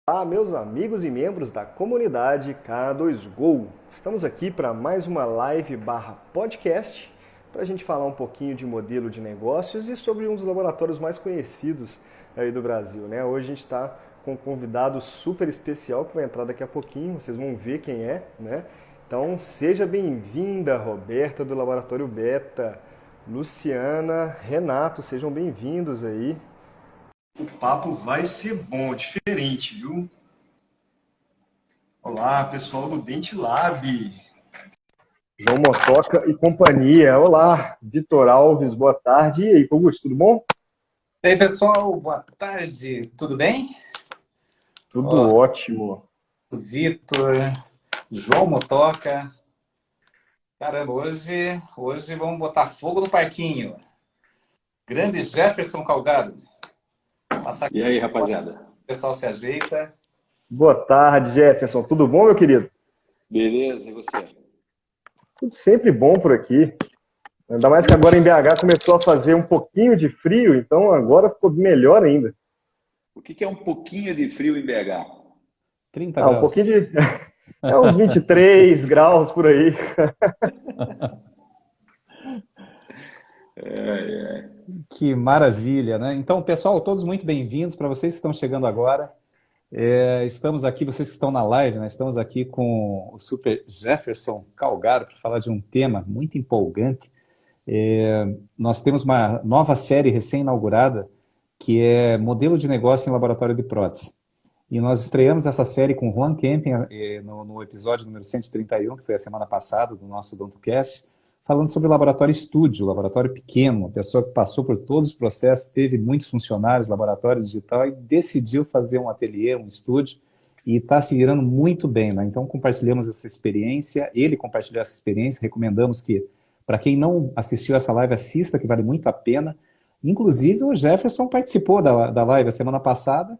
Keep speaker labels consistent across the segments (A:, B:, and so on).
A: Olá, meus amigos e membros da comunidade K2Go. Estamos aqui para mais uma live barra podcast para a gente falar um pouquinho de modelo de negócios e sobre um dos laboratórios mais conhecidos aí do Brasil, né? Hoje a gente está com um convidado super especial que vai entrar daqui a pouquinho, vocês vão ver quem é, né? Então seja bem-vinda, Roberta do Laboratório Beta, Luciana, Renato, sejam bem-vindos aí. O papo vai ser bom, diferente, viu? Olá, pessoal do Dente Lab. João Motoca e companhia. Olá, Vitor Alves, boa tarde. E aí, Augusto, tudo bom?
B: E aí, pessoal, boa tarde. Tudo bem?
A: Tudo ótimo.
B: Vitor, João Motoca. Caramba, hoje vamos botar fogo no parquinho. Grande Jefferson Calgado.
C: E aí, rapaziada?
B: O pessoal se ajeita.
A: Boa tarde, Jefferson. Tudo bom, meu querido?
C: Beleza, e você?
A: Tudo sempre bom por aqui. Ainda mais que agora em BH começou a fazer um pouquinho de frio, então agora ficou melhor ainda.
C: O que é um pouquinho de frio em BH?
D: 30 graus.
A: Um pouquinho de... É uns 23 graus por aí.
D: Que maravilha, né? Então, pessoal, todos muito bem-vindos. Para vocês que estão chegando agora, estamos aqui, vocês que estão na live, né? Estamos aqui com o Super Jefferson Calgaro para falar de um tema muito empolgante. Nós temos uma nova série recém-inaugurada que é Modelo de Negócio em Laboratório de Prótese. E nós estreamos essa série com Juan Kempen no episódio número 131, que foi a semana passada, do nosso OdontoCast, falando sobre o laboratório estúdio, laboratório pequeno, uma pessoa que passou por todos os processos, teve muitos funcionários, laboratório digital, e decidiu fazer um ateliê, um estúdio, e está se virando muito bem, né? Então compartilhamos essa experiência, ele compartilhou essa experiência, recomendamos que, para quem não assistiu essa live, assista, que vale muito a pena. Inclusive o Jefferson participou da live a semana passada,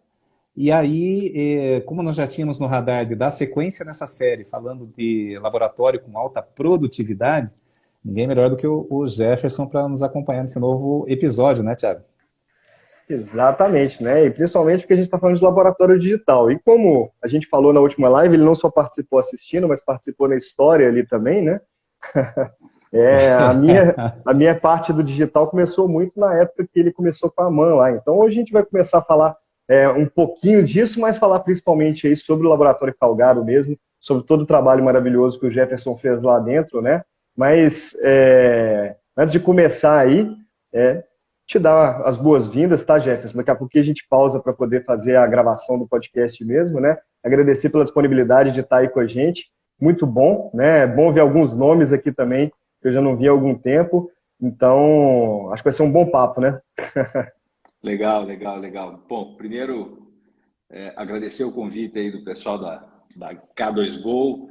D: e aí, como nós já tínhamos no radar de dar sequência nessa série, falando de laboratório com alta produtividade, ninguém melhor do que o Jefferson para nos acompanhar nesse novo episódio, né, Thiago?
A: Exatamente, né? E principalmente porque a gente está falando de laboratório digital. E como a gente falou na última live, ele não só participou assistindo, mas participou na história ali também, né? A minha parte do digital começou muito na época que ele começou com a mão lá. Então hoje a gente vai começar a falar um pouquinho disso, mas falar principalmente aí sobre o Laboratório Calgaro mesmo, sobre todo o trabalho maravilhoso que o Jefferson fez lá dentro, né? Mas antes de começar aí, te dar as boas-vindas, tá, Jefferson? Daqui a pouco a gente pausa para poder fazer a gravação do podcast mesmo, né? Agradecer pela disponibilidade de estar aí com a gente. Muito bom, né? É bom ver alguns nomes aqui também, que eu já não vi há algum tempo. Então, acho que vai ser um bom papo, né?
C: Legal. Bom, primeiro, agradecer o convite aí do pessoal da K2Go.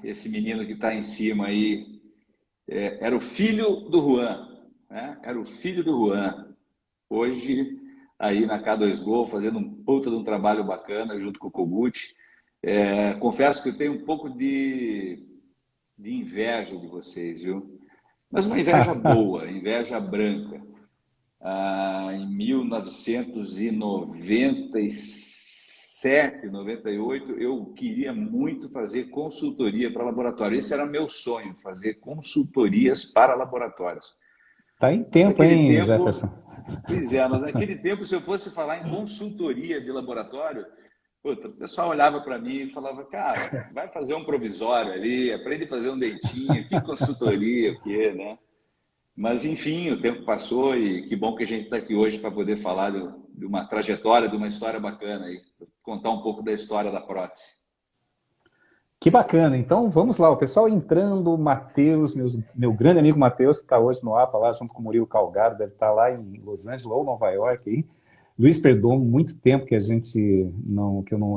C: Esse menino que está em cima aí era o filho do Juan, né? Era o filho do Juan. Hoje, aí na K2Go, fazendo um puta de um trabalho bacana junto com o Kogut. Confesso que eu tenho um pouco de inveja de vocês, viu? Mas uma inveja boa, inveja branca. Em 1997, 98, eu queria muito fazer consultoria para laboratório. Esse era meu sonho, fazer consultorias para laboratórios.
D: Tá em tempo, hein, Jefferson?
C: Pois é, mas naquele tempo, se eu fosse falar em consultoria de laboratório, o pessoal olhava para mim e falava, cara, vai fazer um provisório ali, aprende a fazer um dentinho, que consultoria, o quê, né? Mas, enfim, o tempo passou e que bom que a gente está aqui hoje para poder falar de uma trajetória, de uma história bacana e contar um pouco da história da prótese.
D: Que bacana. Então, vamos lá. O pessoal entrando, o Matheus, meu grande amigo Matheus, que está hoje no APA, lá junto com o Murilo Calgaro, deve estar lá em Los Angeles ou Nova York. Aí. Luiz Perdomo, muito tempo que eu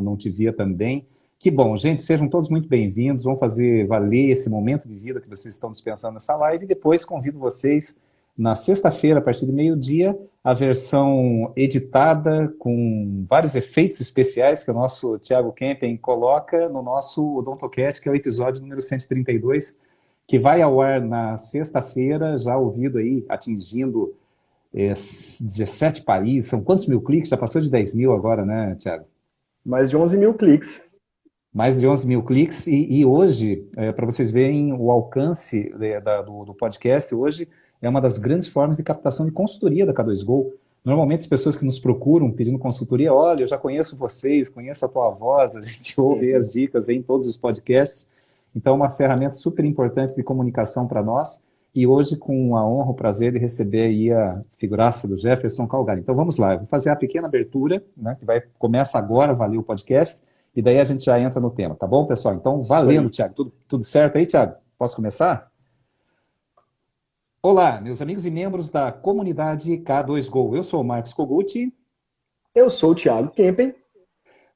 D: não te via também. Que bom, gente, sejam todos muito bem-vindos, vão fazer valer esse momento de vida que vocês estão dispensando nessa live e depois convido vocês na sexta-feira, a partir do meio-dia, a versão editada com vários efeitos especiais que o nosso Thiago Kempen coloca no nosso OdontoCast, que é o episódio número 132, que vai ao ar na sexta-feira, já ouvido aí, atingindo 17 países, são quantos mil cliques? Já passou de 10 mil agora, né, Thiago?
A: Mais de 11 mil cliques.
D: Mais de 11 mil cliques, e hoje, para vocês verem o alcance do podcast, hoje é uma das grandes formas de captação de consultoria da K2Go. Normalmente as pessoas que nos procuram pedindo consultoria, olha, eu já conheço vocês, conheço a tua voz, a gente ouve as dicas em todos os podcasts, então é uma ferramenta super importante de comunicação para nós, e hoje com a honra, o prazer de receber aí a figuraça do Jefferson Calgari. Então vamos lá, eu vou fazer a pequena abertura, né, que começa agora, valeu o podcast, e daí a gente já entra no tema, tá bom, pessoal? Então, valendo, Thiago. Tudo certo aí, Thiago? Posso começar? Olá, meus amigos e membros da comunidade K2Go. Eu sou o Marcos Koguchi.
A: Eu sou o Thiago Kempen.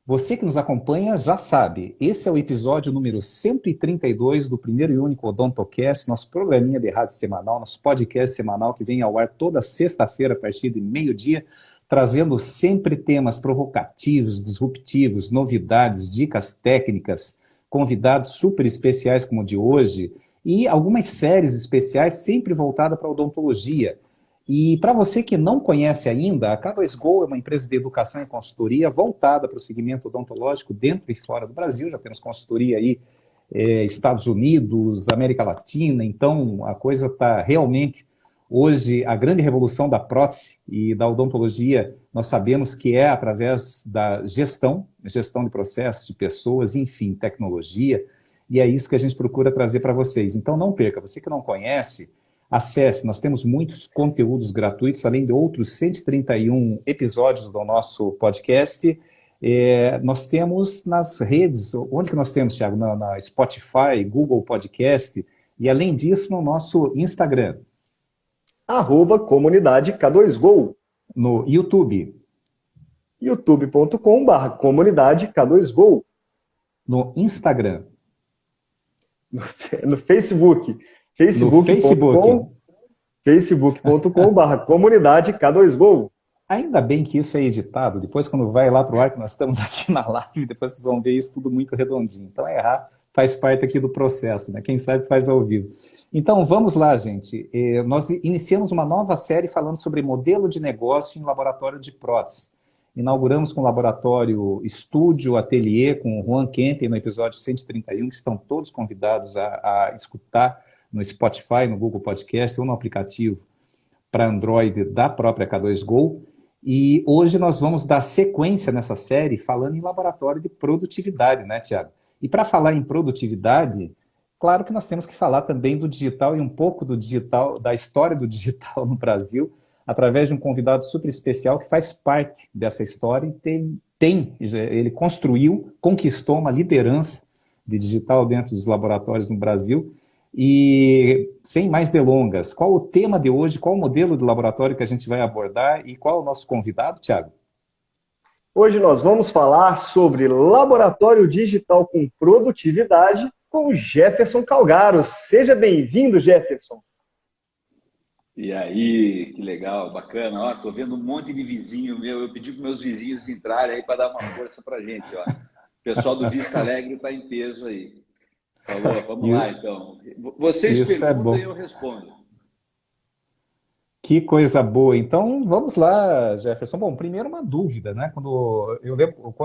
D: Você que nos acompanha já sabe, esse é o episódio número 132 do primeiro e único Odontocast, nosso programinha de rádio semanal, nosso podcast semanal que vem ao ar toda sexta-feira a partir de meio-dia, trazendo sempre temas provocativos, disruptivos, novidades, dicas técnicas, convidados super especiais como o de hoje e algumas séries especiais sempre voltadas para a odontologia. E para você que não conhece ainda, a K2Go é uma empresa de educação e consultoria voltada para o segmento odontológico dentro e fora do Brasil. Já temos consultoria aí, Estados Unidos, América Latina, então a coisa está realmente... Hoje, a grande revolução da prótese e da odontologia, nós sabemos que é através da gestão de processos, de pessoas, enfim, tecnologia, e é isso que a gente procura trazer para vocês. Então, não perca, você que não conhece, acesse, nós temos muitos conteúdos gratuitos, além de outros 131 episódios do nosso podcast. Nós temos nas redes, onde que nós temos, Thiago? Na Spotify, Google Podcast, e além disso, no nosso Instagram.
A: @comunidade K2Go.
D: No YouTube.
A: youtube.com/comunidade K2Go.
D: No Instagram.
A: No Facebook.
D: No Facebook.
A: facebook.com/comunidade K2Go.
D: Ainda bem que isso é editado. Depois, quando vai lá para o ar, que nós estamos aqui na live, depois vocês vão ver isso tudo muito redondinho. Então, errar faz parte aqui do processo, né? Quem sabe faz ao vivo. Então, vamos lá, gente. Nós iniciamos uma nova série falando sobre modelo de negócio em laboratório de prótese. Inauguramos com o laboratório Estúdio Ateliê, com o Juan Kempen, no episódio 131, que estão todos convidados a escutar no Spotify, no Google Podcast ou no aplicativo para Android da própria K2Go. E hoje nós vamos dar sequência nessa série falando em laboratório de produtividade, né, Thiago? E para falar em produtividade... Claro que nós temos que falar também do digital e um pouco do digital, da história do digital no Brasil, através de um convidado super especial que faz parte dessa história e ele conquistou uma liderança de digital dentro dos laboratórios no Brasil. E sem mais delongas, qual o tema de hoje, qual o modelo de laboratório que a gente vai abordar e qual é o nosso convidado, Thiago?
A: Hoje nós vamos falar sobre laboratório digital com produtividade com Jefferson Calgaro. Seja bem-vindo, Jefferson.
C: E aí, que legal, bacana. Ó, tô vendo um monte de vizinho meu. Eu pedi para meus vizinhos entrarem aí para dar uma força para a gente. Ó. O pessoal do Vista Alegre está em peso aí. Falou, vamos lá então. Vocês perguntam e eu respondo.
D: Que coisa boa. Então, vamos lá, Jefferson. Bom, primeiro uma dúvida, né? Quando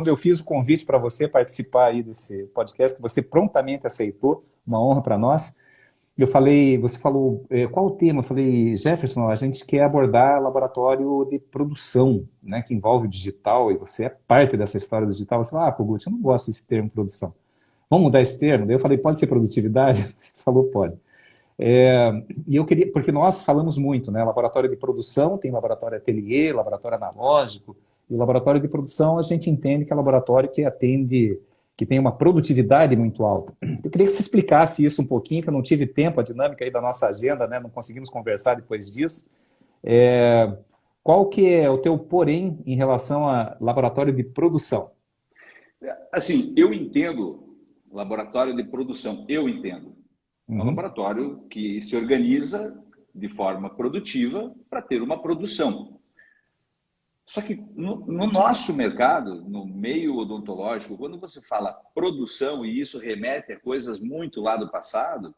D: eu fiz o convite para você participar aí desse podcast, que você prontamente aceitou, uma honra para nós. Você falou, qual o tema? Eu falei, Jefferson, a gente quer abordar laboratório de produção, né? Que envolve o digital, e você é parte dessa história do digital. Você falou, Kogut, eu não gosto desse termo produção. Vamos mudar esse termo? Daí eu falei, pode ser produtividade? Você falou, pode. E eu queria, porque nós falamos muito, né? Laboratório de produção, tem laboratório ateliê, laboratório analógico, e o laboratório de produção a gente entende que é laboratório que atende, que tem uma produtividade muito alta. Eu queria que você explicasse isso um pouquinho, que eu não tive tempo, a dinâmica aí da nossa agenda, né? Não conseguimos conversar depois disso. Qual que é o teu porém em relação a laboratório de produção?
C: Assim, eu entendo laboratório de produção, eu entendo. É um
D: Uhum.
C: laboratório que se organiza de forma produtiva para ter uma produção. Só que no nosso mercado, no meio odontológico, quando você fala produção, e isso remete a coisas muito lá do passado,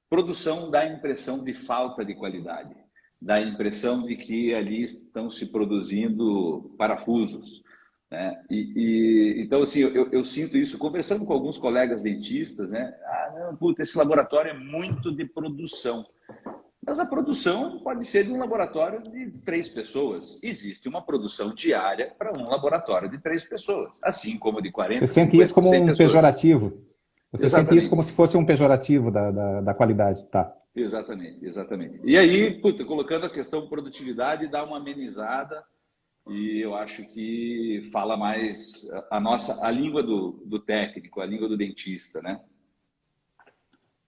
C: produção dá a impressão de falta de qualidade. dá a impressão de que ali estão se produzindo parafusos, né? Então, assim, eu sinto isso, conversando com alguns colegas dentistas, né? Ah, não, puta, esse laboratório é muito de produção. Mas a produção pode ser de um laboratório de 3 pessoas. Existe uma produção diária para um laboratório de 3 pessoas, assim como de
D: Você
C: 40,
D: sente isso
C: 50,
D: como
C: 100
D: um
C: pessoas.
D: pejorativo? Você sente isso como
C: Exatamente.
D: se fosse um pejorativo da qualidade, tá?
C: Exatamente, exatamente. E aí, puta, colocando a questão produtividade, dá uma amenizada e eu acho que fala mais a língua do técnico, a língua do dentista, né?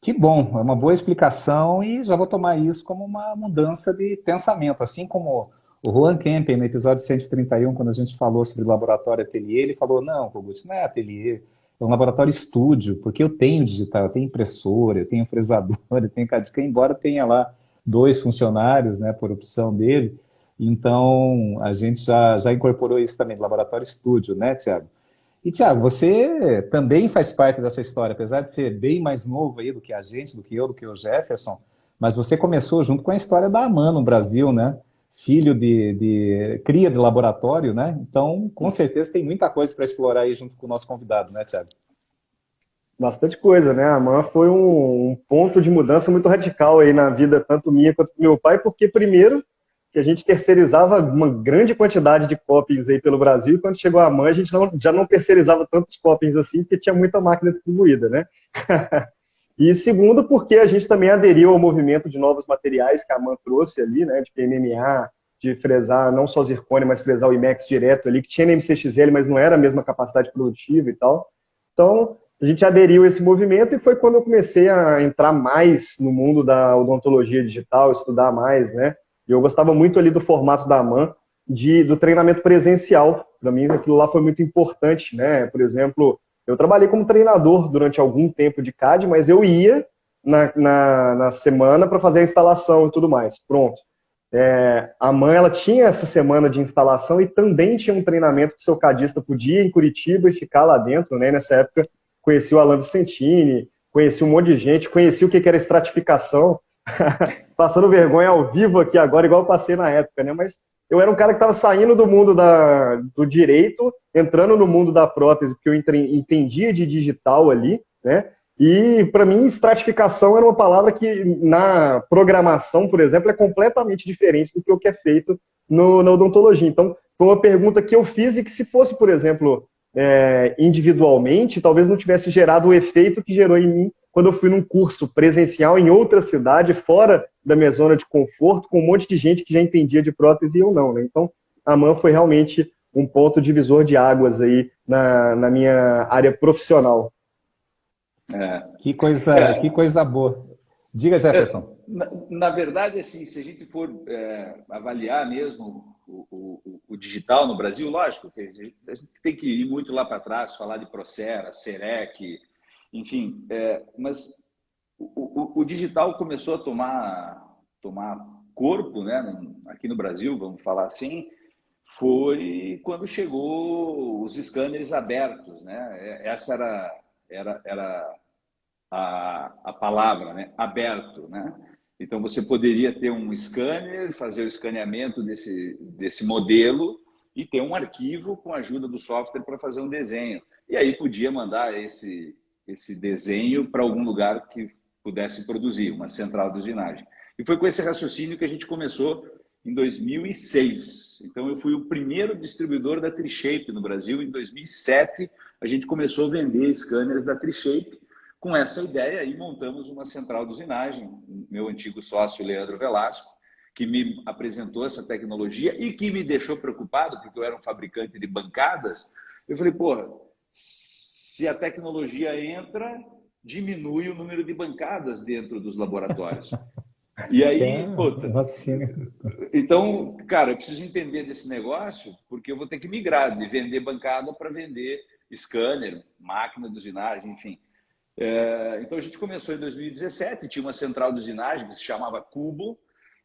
D: Que bom, é uma boa explicação e já vou tomar isso como uma mudança de pensamento. Assim como o Juan Kempen, no episódio 131, quando a gente falou sobre o laboratório ateliê, ele falou, não, Kogut, não é ateliê, é um laboratório estúdio, porque eu tenho digital, eu tenho impressora, eu tenho fresador, eu tenho cadisca, embora tenha lá 2 funcionários, né, por opção dele. Então, a gente já incorporou isso também, laboratório estúdio, né, Tiago? E, Tiago, você também faz parte dessa história, apesar de ser bem mais novo aí do que a gente, do que eu, do que o Jefferson, mas você começou junto com a história da AMAN no Brasil, né? Filho de cria de laboratório, né? Então, com certeza tem muita coisa para explorar aí junto com o nosso convidado, né, Tiago?
A: Bastante coisa, né? A AMAN foi um ponto de mudança muito radical aí na vida, tanto minha quanto do meu pai, porque primeiro que a gente terceirizava uma grande quantidade de copings aí pelo Brasil, e quando chegou a AMAN a gente já não terceirizava tantos copings assim, porque tinha muita máquina distribuída, né? E segundo, porque a gente também aderiu ao movimento de novos materiais que a AMAN trouxe ali, né? De PMMA, de fresar não só zircônia, mas fresar o IMEX direto ali, que tinha MCXL, mas não era a mesma capacidade produtiva e tal. Então, a gente aderiu a esse movimento e foi quando eu comecei a entrar mais no mundo da odontologia digital, estudar mais, né? E eu gostava muito ali do formato da AMAN, do treinamento presencial. Para mim, aquilo lá foi muito importante, né? Por exemplo, eu trabalhei como treinador durante algum tempo de CAD, mas eu ia na semana para fazer a instalação e tudo mais. Pronto. A AMAN, ela tinha essa semana de instalação e também tinha um treinamento que o seu cadista podia ir em Curitiba e ficar lá dentro, né? Nessa época, conheci o Alan Vicentini, conheci um monte de gente, conheci o que era estratificação, passando vergonha ao vivo aqui agora, igual eu passei na época, né? Mas eu era um cara que estava saindo do mundo do direito, entrando no mundo da prótese, porque eu entendia de digital ali, né? E, para mim, estratificação era uma palavra que, na programação, por exemplo, é completamente diferente do que o que é feito na odontologia. Então, foi uma pergunta que eu fiz e que, se fosse, por exemplo, individualmente, talvez não tivesse gerado o efeito que gerou em mim quando eu fui num curso presencial em outra cidade, fora da minha zona de conforto, com um monte de gente que já entendia de prótese e eu não, né? Então, a AMAN foi realmente um ponto divisor de águas aí na minha área profissional.
D: Que coisa boa. Diga, Jefferson.
C: Na verdade, assim, se a gente for avaliar mesmo o digital no Brasil, lógico, que a gente tem que ir muito lá para trás, falar de Procera, Serec, enfim, mas o digital começou a tomar corpo, né, aqui no Brasil, vamos falar assim, foi quando chegou os scanners abertos, né? Essa era a palavra, né? Aberto, né? Então você poderia ter um scanner, fazer o escaneamento desse modelo e ter um arquivo com a ajuda do software para fazer um desenho. E aí podia mandar esse desenho para algum lugar que pudesse produzir, uma central de usinagem. E foi com esse raciocínio que a gente começou em 2006. Então eu fui o primeiro distribuidor da Trishape no Brasil. Em 2007 a gente começou a vender scanners da Trishape. Com essa ideia aí montamos uma central de usinagem. Meu antigo sócio Leandro Velasco, que me apresentou essa tecnologia e que me deixou preocupado, porque eu era um fabricante de bancadas. Eu falei, porra, se a tecnologia entra, diminui o número de bancadas dentro dos laboratórios. E aí, puta, então, cara, eu preciso entender desse negócio, porque eu vou ter que migrar de vender bancada para vender scanner, máquina de usinagem, enfim. Então a gente começou em 2017, tinha uma central de usinagem que se chamava Cubo,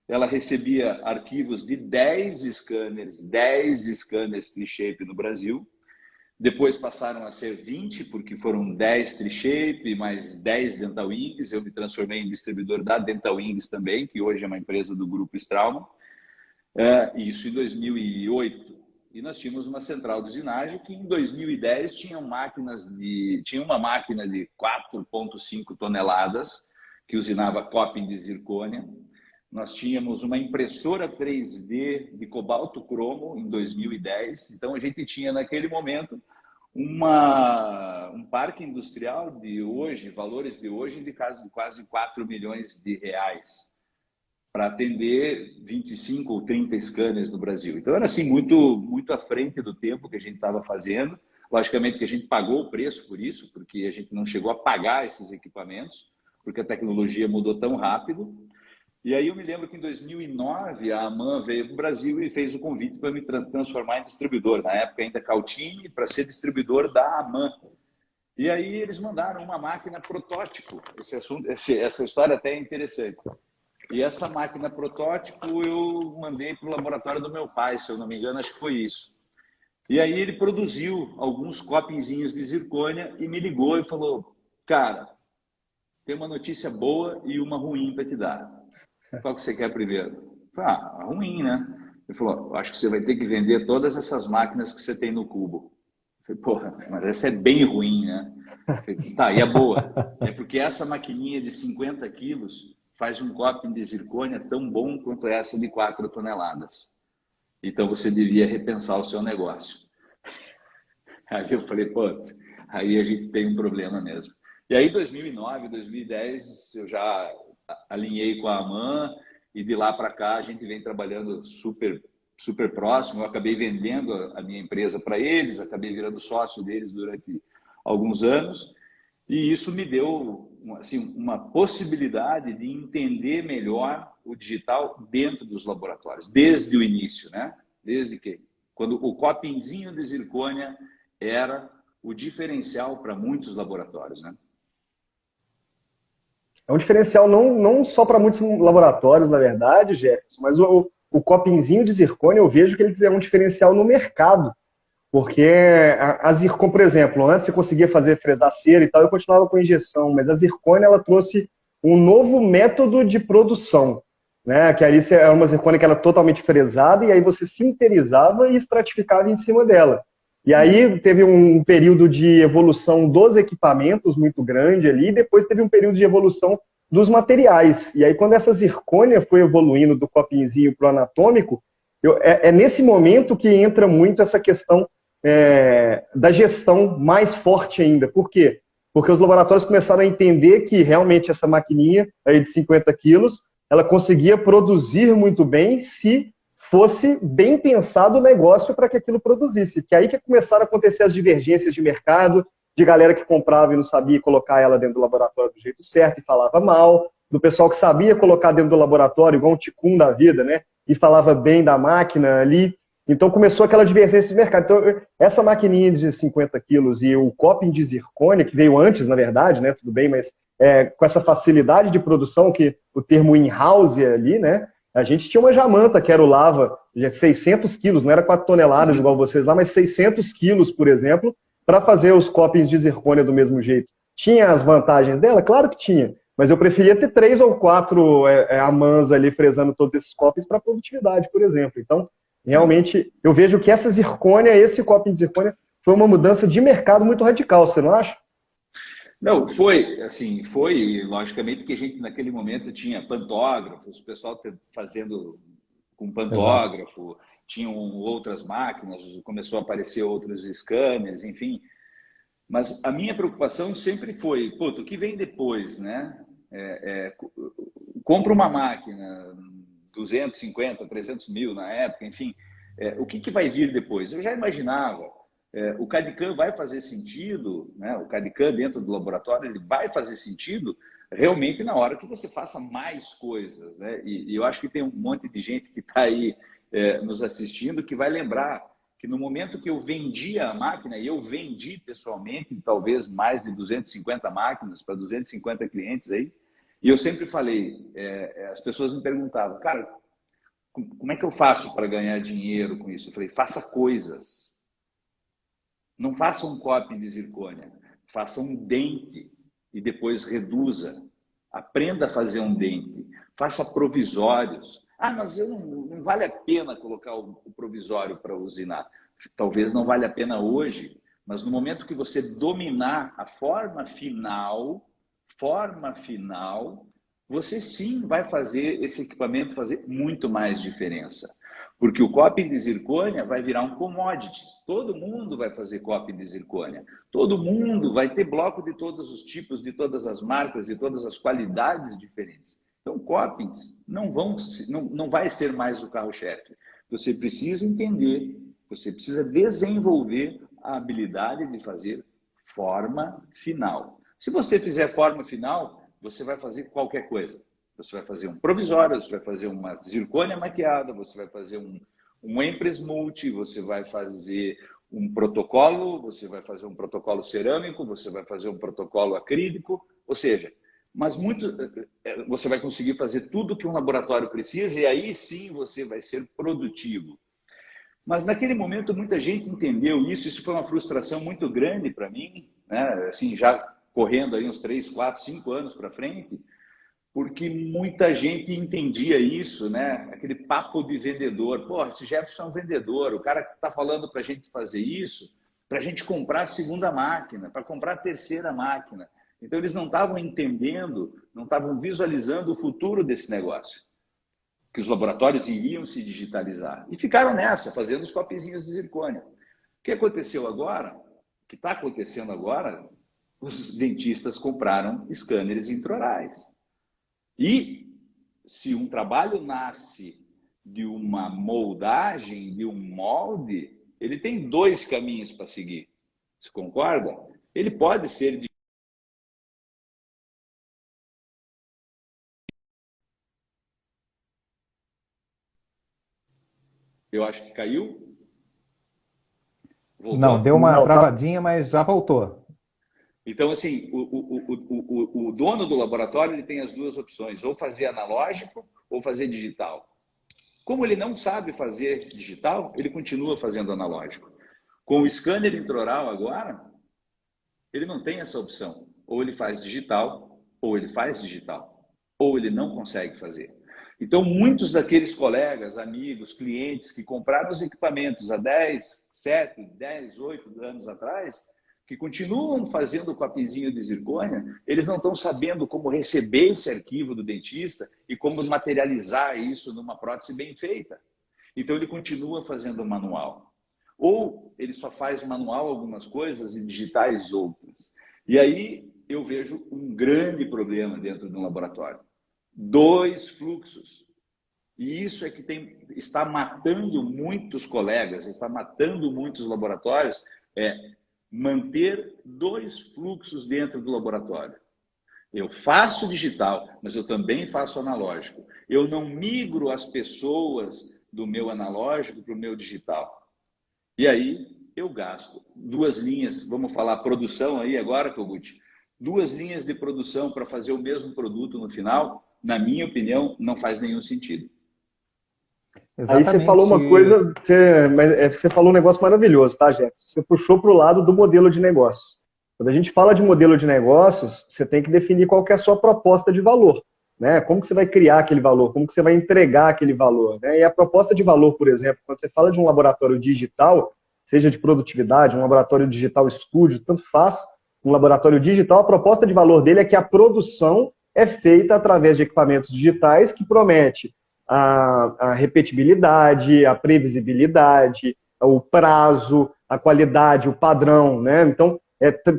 C: ela recebia arquivos de 10 scanners Trishape no Brasil. Depois passaram a ser 20, porque foram 10 Tri-Shape, mais 10 Dental Wings. Eu me transformei em distribuidor da Dental Wings também, que hoje é uma empresa do Grupo Straumann. Isso em 2008. E nós tínhamos uma central de usinagem que em 2010 tinha uma máquina de 4,5 toneladas que usinava coping de zircônia. Nós tínhamos uma impressora 3D de cobalto cromo em 2010. Então a gente tinha naquele momento um parque industrial de hoje, valores de hoje, de quase 4 milhões de reais, para atender 25 ou 30 scanners no Brasil. Então era assim muito à frente do tempo que a gente estava fazendo. Logicamente que a gente pagou o preço por isso, porque a gente não chegou a pagar esses equipamentos, porque a tecnologia mudou tão rápido. E aí eu me lembro que em 2009 a AMAN veio para o Brasil e fez o convite para me transformar em distribuidor. Na época ainda Cautini, para ser distribuidor da AMAN. E aí eles mandaram uma máquina protótipo. Essa história até é interessante. E essa máquina protótipo eu mandei para o laboratório do meu pai, se eu não me engano, acho que foi isso. E aí ele produziu alguns copinzinhos de zircônia e me ligou e falou: cara, tem uma notícia boa e uma ruim para te dar. Qual que você quer primeiro? A ruim, né? Ele falou: acho que você vai ter que vender todas essas máquinas que você tem no cubo. Eu falei: porra, mas essa é bem ruim, né? Eu falei: tá, e a boa? É porque essa maquininha de 50 quilos faz um coping de zircônia tão bom quanto essa de 4 toneladas. Então você devia repensar o seu negócio. Aí eu falei: pô, aí a gente tem um problema mesmo. E aí, 2009, 2010, eu já alinhei com a AMAN e de lá para cá a gente vem trabalhando super próximo. Eu acabei vendendo a minha empresa para eles, acabei virando sócio deles durante alguns anos e isso me deu assim, uma possibilidade de entender melhor o digital dentro dos laboratórios, desde o início, né? Desde que quando o copinzinho de zircônia era o diferencial para muitos laboratórios, né?
A: É um diferencial não só para muitos laboratórios, na verdade, Jefferson, mas o copinzinho de zircônia, eu vejo que ele é um diferencial no mercado. Porque a zircônia, por exemplo, antes você conseguia fresar cera e tal, eu continuava com injeção, mas a zircônia ela trouxe um novo método de produção, né? Que ali era uma zircônia que era totalmente fresada e aí você sinterizava e estratificava em cima dela. E aí teve um período de evolução dos equipamentos muito grande ali, e depois teve um período de evolução dos materiais. E aí quando essa zircônia foi evoluindo do copinzinho para o anatômico, é nesse momento que entra muito essa questão da gestão mais forte ainda. Por quê? Porque os laboratórios começaram a entender que realmente essa maquininha aí de 50 quilos, ela conseguia produzir muito bem se fosse bem pensado o negócio para que aquilo produzisse. Que aí que começaram a acontecer as divergências de mercado, de galera que comprava e não sabia colocar ela dentro do laboratório do jeito certo e falava mal, do pessoal que sabia colocar dentro do laboratório, igual um ticum da vida, né? E falava bem da máquina ali. Então começou aquela divergência de mercado. Então, essa maquininha de 50 quilos e o coping de zircônia, que veio antes, na verdade, né? Tudo bem, mas com essa facilidade de produção, que o termo in-house ali, né? A gente tinha uma jamanta, que era o Lava, de 600 quilos, não era 4 toneladas igual vocês lá, mas 600 quilos, por exemplo, para fazer os copings de zircônia do mesmo jeito. Tinha as vantagens dela? Claro que tinha, mas eu preferia ter 3 ou 4 AMANs ali fresando todos esses copings para produtividade, por exemplo. Então, realmente, eu vejo que essa zircônia, esse coping de zircônia, foi uma mudança de mercado muito radical, você não acha?
C: Não, foi, assim, foi, logicamente que a gente naquele momento tinha pantógrafos, o pessoal fazendo com pantógrafo, exato. Tinham outras máquinas, começou a aparecer outros scanners, enfim. Mas a minha preocupação sempre foi, puto, o que vem depois, né? Compra uma máquina, 250, 300 mil na época, enfim, o que vai vir depois? Eu já imaginava. O CAD/CAM vai fazer sentido, né? O CAD/CAM dentro do laboratório ele vai fazer sentido realmente na hora que você faça mais coisas, né? E eu acho que tem um monte de gente que está aí nos assistindo que vai lembrar que no momento que eu vendi a máquina, e eu vendi pessoalmente talvez mais de 250 máquinas para 250 clientes aí, e eu sempre falei, as pessoas me perguntavam, cara, como é que eu faço para ganhar dinheiro com isso? Eu falei, faça coisas. Não faça um coping de zircônia, faça um dente e depois reduza. Aprenda a fazer um dente, faça provisórios. Ah, mas não vale a pena colocar o provisório para usinar. Talvez não valha a pena hoje, mas no momento que você dominar a forma final, você sim vai fazer esse equipamento fazer muito mais diferença. Porque o coping de zircônia vai virar um commodity. Todo mundo vai fazer coping de zircônia. Todo mundo vai ter bloco de todos os tipos, de todas as marcas, de todas as qualidades diferentes. Então, copings não vai ser mais o carro-chefe. Você precisa entender, você precisa desenvolver a habilidade de fazer forma final. Se você fizer forma final, você vai fazer qualquer coisa. Você vai fazer um provisório, você vai fazer uma zircônia maquiada, você vai fazer um Empress Multi, você vai fazer um protocolo, você vai fazer um protocolo cerâmico, você vai fazer um protocolo acrílico, ou seja, você vai conseguir fazer tudo que um laboratório precisa e aí sim você vai ser produtivo. Mas naquele momento muita gente entendeu isso foi uma frustração muito grande para mim, né? Assim, já correndo aí uns 3, 4, 5 anos para frente, porque muita gente entendia isso, né? Aquele papo de vendedor. Pô, esse Jefferson é um vendedor, o cara que está falando para a gente fazer isso, para a gente comprar a segunda máquina, para comprar a terceira máquina. Então, eles não estavam entendendo, não estavam visualizando o futuro desse negócio, que os laboratórios iriam se digitalizar. E ficaram nessa, fazendo os copezinhos de zircônia. O que aconteceu agora, o que está acontecendo agora, os dentistas compraram scanners intraorais. E se um trabalho nasce de uma moldagem, de um molde, ele tem 2 caminhos para seguir. Você concorda? Ele pode ser de... Eu acho que caiu.
D: Voltou? Não, deu uma travadinha, mas já voltou.
C: Então, assim, o dono do laboratório ele tem as 2 opções, ou fazer analógico ou fazer digital. Como ele não sabe fazer digital, ele continua fazendo analógico. Com o scanner intraoral agora, ele não tem essa opção. Ou ele faz digital, ou ele faz digital. Ou ele não consegue fazer. Então, muitos daqueles colegas, amigos, clientes que compraram os equipamentos há 10, 7, 10, 8 anos atrás, que continuam fazendo o copinzinho de zircônia, eles não estão sabendo como receber esse arquivo do dentista e como materializar isso numa prótese bem feita. Então, ele continua fazendo manual. Ou ele só faz manual algumas coisas e digitais outras. E aí eu vejo um grande problema dentro de um laboratório. 2 fluxos. E isso é que está matando muitos colegas, está matando muitos laboratórios, manter 2 fluxos dentro do laboratório. Eu faço digital, mas eu também faço analógico. Eu não migro as pessoas do meu analógico para o meu digital. E aí eu gasto 2 linhas, vamos falar produção aí agora, Kogut, 2 linhas de produção para fazer o mesmo produto no final, na minha opinião, não faz nenhum sentido.
A: Exatamente. Aí você falou uma coisa, você falou um negócio maravilhoso, tá, Jefferson? Você puxou para o lado do modelo de negócio. Quando a gente fala de modelo de negócios, você tem que definir qual que é a sua proposta de valor, né? Como que você vai criar aquele valor, como que você vai entregar aquele valor, né? E a proposta de valor, por exemplo, quando você fala de um laboratório digital, seja de produtividade, um laboratório digital estúdio, tanto faz, um laboratório digital, a proposta de valor dele é que a produção é feita através de equipamentos digitais que promete a repetibilidade, a previsibilidade, o prazo, a qualidade, o padrão, né? Então,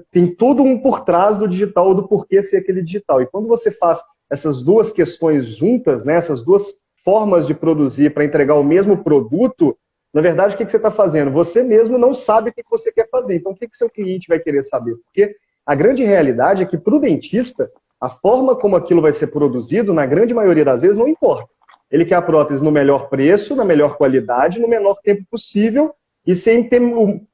A: tem todo um por trás do digital, do porquê ser aquele digital. E quando você faz essas 2 questões juntas, né, essas 2 formas de produzir para entregar o mesmo produto, na verdade, o que você está fazendo? Você mesmo não sabe o que você quer fazer. Então, o que seu cliente vai querer saber? Porque a grande realidade é que, para o dentista, a forma como aquilo vai ser produzido, na grande maioria das vezes, não importa. Ele quer a prótese no melhor preço, na melhor qualidade, no menor tempo possível e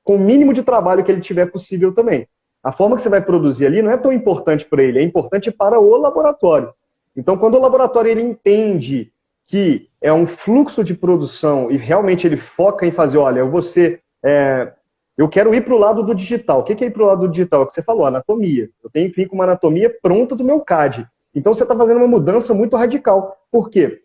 A: com o mínimo de trabalho que ele tiver possível também. A forma que você vai produzir ali não é tão importante para ele, é importante para o laboratório. Então, quando o laboratório ele entende que é um fluxo de produção e realmente ele foca em fazer, olha, eu vou ser Eu quero ir para o lado do digital. O que é ir para o lado do digital? É o que você falou, anatomia. Eu tenho que vir com uma anatomia pronta do meu CAD. Então você está fazendo uma mudança muito radical. Por quê?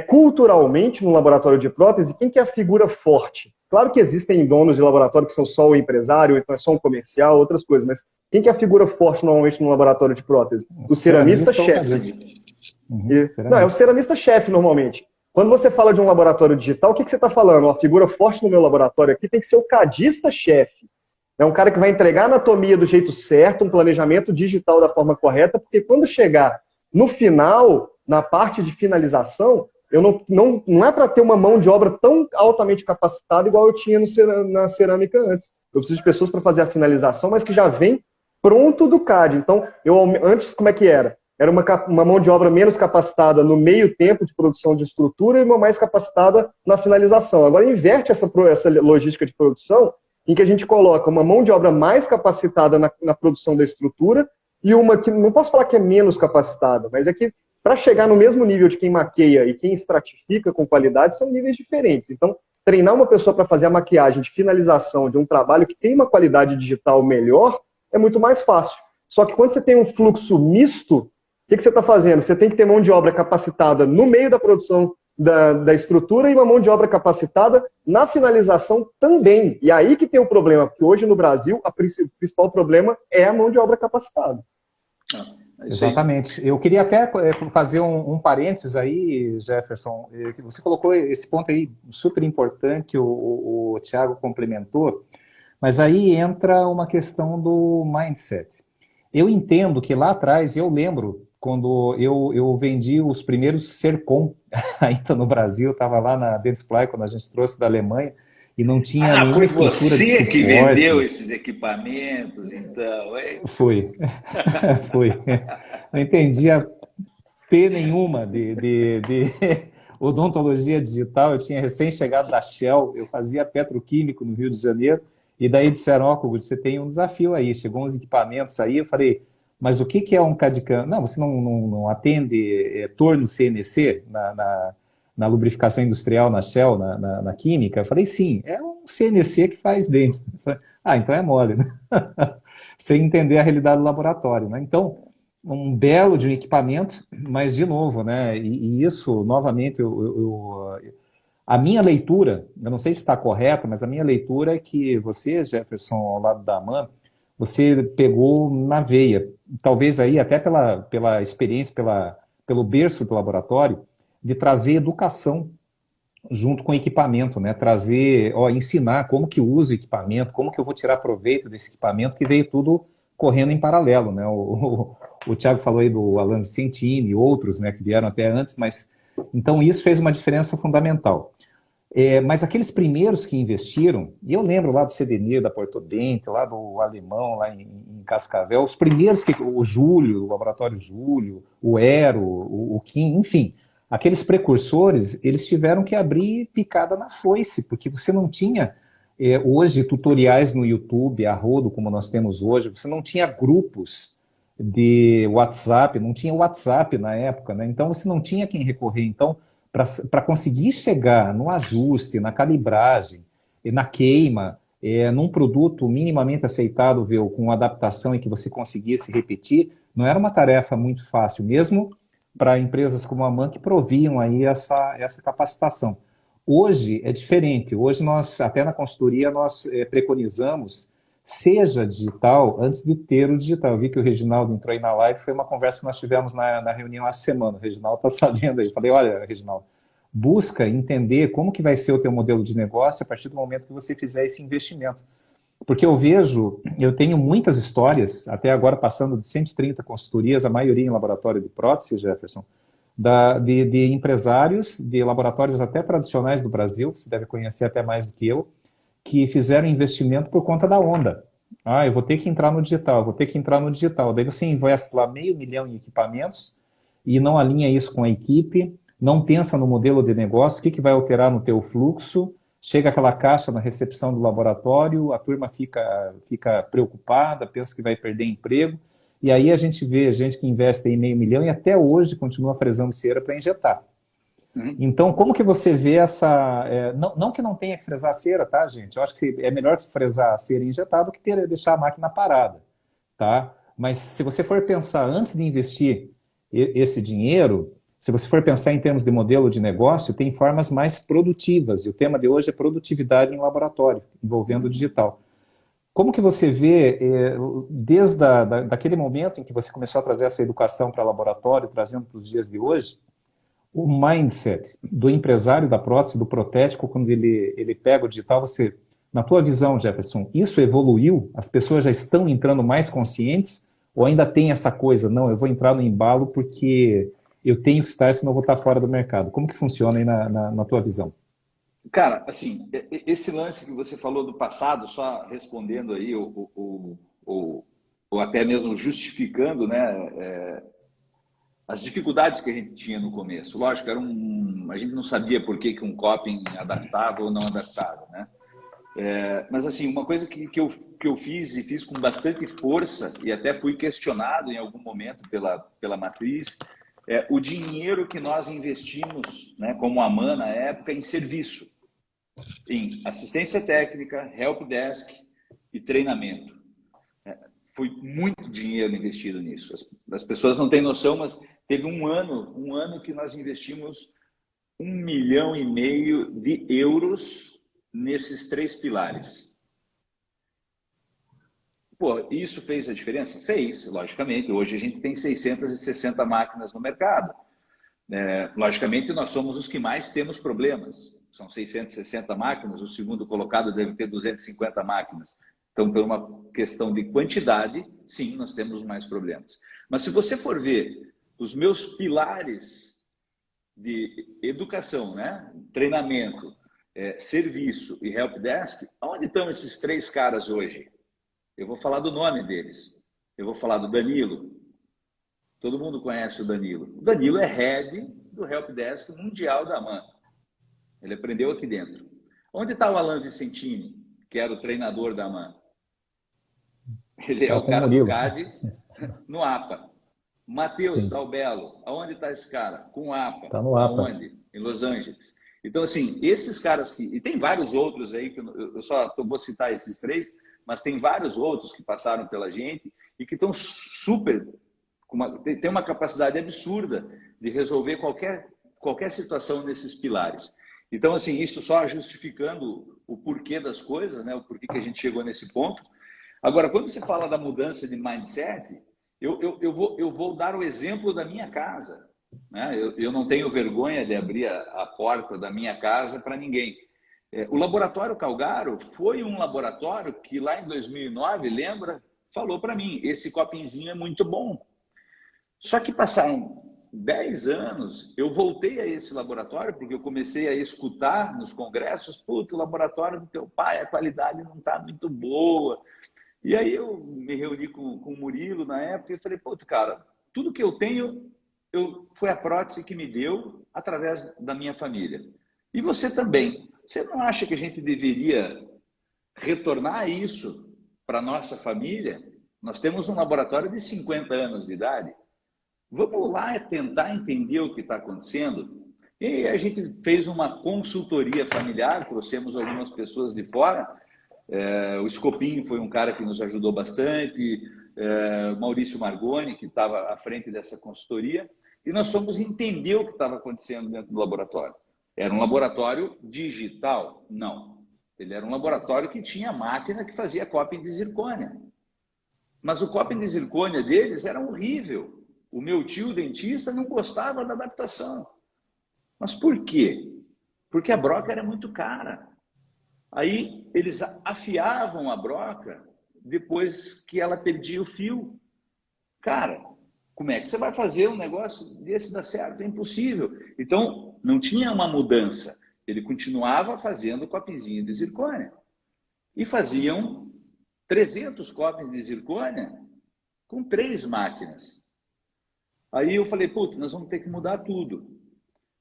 A: Culturalmente, no laboratório de prótese, quem que é a figura forte? Claro que existem donos de laboratório que são só o empresário, ou então é só um comercial, outras coisas, mas quem que é a figura forte normalmente no laboratório de prótese? O ceramista-chefe. Não, é o ceramista-chefe normalmente. Quando você fala de um laboratório digital, o que você está falando? A figura forte no meu laboratório aqui tem que ser o cadista-chefe. É um cara que vai entregar a anatomia do jeito certo, um planejamento digital da forma correta, porque quando chegar no final, na parte de finalização, eu não é para ter uma mão de obra tão altamente capacitada igual eu tinha na cerâmica antes. Eu preciso de pessoas para fazer a finalização, mas que já vem pronto do CAD. Então, antes, como é que era? Era uma mão de obra menos capacitada no meio tempo de produção de estrutura e uma mais capacitada na finalização. Agora, inverte essa logística de produção em que a gente coloca uma mão de obra mais capacitada na produção da estrutura e uma que, não posso falar que é menos capacitada, mas é que para chegar no mesmo nível de quem maqueia e quem estratifica com qualidade, são níveis diferentes. Então, treinar uma pessoa para fazer a maquiagem de finalização de um trabalho que tem uma qualidade digital melhor é muito mais fácil. Só que quando você tem um fluxo misto, o que você está fazendo? Você tem que ter mão de obra capacitada no meio da produção da estrutura e uma mão de obra capacitada na finalização também. E aí que tem o problema, porque hoje no Brasil o principal problema é a mão de obra capacitada.
D: Exatamente. Eu queria até fazer um parênteses aí, Jefferson. Você colocou esse ponto aí super importante que o Thiago complementou, mas aí entra uma questão do mindset. Eu entendo que lá atrás, eu lembro, quando eu vendi os primeiros Sercom, ainda no Brasil, estava lá na Dentsply, quando a gente trouxe da Alemanha, e não tinha nenhuma
C: foi
D: estrutura de suporte.
C: Você que vendeu esses equipamentos, então, hein?
D: Foi. Não entendia P nenhuma de odontologia digital. Eu tinha recém-chegado da Shell, eu fazia petroquímico no Rio de Janeiro, e daí disseram, você tem um desafio aí, chegou uns equipamentos aí, eu falei, mas o que é um CAD/CAM? Não, você não atende torno CNC na lubrificação industrial, na Shell, na química? Eu falei, sim, é um CNC que faz dentes. Falei, então é mole, né? Sem entender a realidade do laboratório, né? Então, um belo de um equipamento, mas de novo, né? E isso, novamente, a minha leitura, eu não sei se está correta, mas a minha leitura é que você, Jefferson, ao lado da AMAN, você pegou na veia, talvez aí até pela experiência, pelo berço do laboratório, de trazer educação junto com o equipamento, né? Ensinar como que usa o equipamento, como que eu vou tirar proveito desse equipamento, que veio tudo correndo em paralelo, né? O Thiago falou aí do Alan Vicentini e outros, né, que vieram até antes, mas então isso fez uma diferença fundamental. Mas aqueles primeiros que investiram, e eu lembro lá do CDN, da Portodente, lá do Alemão, lá em Cascavel, os primeiros o Júlio, o Laboratório Júlio, o Ero, o Kim, enfim, aqueles precursores, eles tiveram que abrir picada na foice, porque você não tinha hoje tutoriais no YouTube, a rodo, como nós temos hoje, você não tinha grupos de WhatsApp, não tinha WhatsApp na época, né? Então você não tinha quem recorrer. Então, para conseguir chegar no ajuste, na calibragem, na queima, num produto minimamente aceitável, com adaptação e que você conseguisse repetir, não era uma tarefa muito fácil, mesmo para empresas como a MAN que proviam aí essa capacitação. Hoje é diferente. Hoje nós, até na consultoria, nós preconizamos seja digital antes de ter o digital. Eu vi que o Reginaldo entrou aí na live, foi uma conversa que nós tivemos na reunião essa semana. O Reginaldo está sabendo aí. Falei, olha, Reginaldo, busca entender como que vai ser o teu modelo de negócio a partir do momento que você fizer esse investimento. Porque eu tenho muitas histórias, até agora passando de 130 consultorias, a maioria em laboratório de prótese, Jefferson, de empresários, de laboratórios até tradicionais do Brasil, que você deve conhecer até mais do que eu, que fizeram investimento por conta da onda. Eu vou ter que entrar no digital, Daí você investe lá R$500 mil em equipamentos e não alinha isso com a equipe, não pensa no modelo de negócio, o que vai alterar no teu fluxo, chega aquela caixa na recepção do laboratório, a turma fica preocupada, pensa que vai perder emprego, e aí a gente vê gente que investe em R$500 mil e até hoje continua fresando cera para injetar.
C: Uhum.
D: Então, como que você vê essa... não que não tenha que fresar a cera, tá, gente? Eu acho que é melhor fresar a cera injetada do que deixar a máquina parada, tá? Mas se você for pensar antes de investir esse dinheiro, se você for pensar em termos de modelo de negócio, tem formas mais produtivas. E o tema de hoje é produtividade em laboratório, envolvendo o digital. Como que você vê, desde daquele momento em que você começou a trazer essa educação para laboratório, trazendo para os dias de hoje, o mindset do empresário da prótese, do protético, quando ele pega o digital, você, na tua visão, Jefferson, isso evoluiu? As pessoas já estão entrando mais conscientes? Ou ainda tem essa coisa, não, eu vou entrar no embalo porque eu tenho que estar, senão eu vou estar fora do mercado? Como que funciona aí na tua visão?
C: Cara, assim, esse lance que você falou do passado, só respondendo aí, ou até mesmo justificando, né, as dificuldades que a gente tinha no começo. Lógico, a gente não sabia por que um coping adaptava ou não adaptava, né? Mas, assim, uma coisa que eu fiz e fiz com bastante força, e até fui questionado em algum momento pela matriz, é o dinheiro que nós investimos, né, como a AMAN na época, em serviço, em assistência técnica, helpdesk e treinamento. Foi muito dinheiro investido nisso. As pessoas não têm noção, mas teve um ano que nós investimos 1,5 milhão de euros nesses 3 pilares. Pô, isso fez a diferença? Fez, logicamente. Hoje a gente tem 660 máquinas no mercado. Logicamente, nós somos os que mais temos problemas. São 660 máquinas, o segundo colocado deve ter 250 máquinas. Então, por uma questão de quantidade, sim, nós temos mais problemas. Mas se você for ver os meus pilares de educação, né? Treinamento, serviço e helpdesk, onde estão esses 3 caras hoje? Eu vou falar do nome deles. Eu vou falar do Danilo. Todo mundo conhece o Danilo. O Danilo é head do helpdesk mundial da AMAN. Ele aprendeu aqui dentro. Onde está o Alan Vicentini, que era o treinador da AMAN? Ele é
D: Tá
C: o
D: com o
C: cara do
D: Murilo.
C: CAD no APA. Matheus
D: Sim,
C: Dalbello, aonde está esse cara? Com o APA.
D: tá no APA.
C: Aonde? Em Los Angeles. Então, assim, esses caras que... E tem vários outros aí, que eu só vou citar esses 3, mas tem vários outros que passaram pela gente e que estão super... tem uma capacidade absurda de resolver qualquer situação nesses pilares. Então, assim, isso só justificando o porquê das coisas, né? O porquê que a gente chegou nesse ponto. Agora, quando você fala da mudança de mindset, eu vou dar o exemplo da minha casa, né? Eu não tenho vergonha de abrir a porta da minha casa para ninguém. O Laboratório Calgaro foi um laboratório que lá em 2009, lembra, falou para mim, esse copinzinho é muito bom. Só que passaram 10 anos, eu voltei a esse laboratório, porque eu comecei a escutar nos congressos, puto, o laboratório do teu pai, a qualidade não está muito boa. E aí eu me reuni com o Murilo na época e falei, puto, cara, tudo que eu tenho foi a prótese que me deu através da minha família. E você também. Você não acha que a gente deveria retornar isso para a nossa família? Nós temos um laboratório de 50 anos de idade. Vamos lá tentar entender o que está acontecendo. E a gente fez uma consultoria familiar, trouxemos algumas pessoas de fora. O Scopin foi um cara que nos ajudou bastante, Maurício Margoni, que estava à frente dessa consultoria, e nós fomos entender o que estava acontecendo dentro do laboratório. Era um laboratório digital? Não. Ele era um laboratório que tinha máquina que fazia coping de zircônia. Mas o coping de zircônia deles era horrível. O meu tio dentista não gostava da adaptação. Mas por quê? Porque a broca era muito cara. Aí eles afiavam a broca depois que ela perdia o fio. Cara, como é que você vai fazer um negócio desse dar certo? É impossível. Então, não tinha uma mudança. Ele continuava fazendo copinzinho de zircônia. E faziam 300 copos de zircônia com 3 máquinas. Aí eu falei, putz, nós vamos ter que mudar tudo.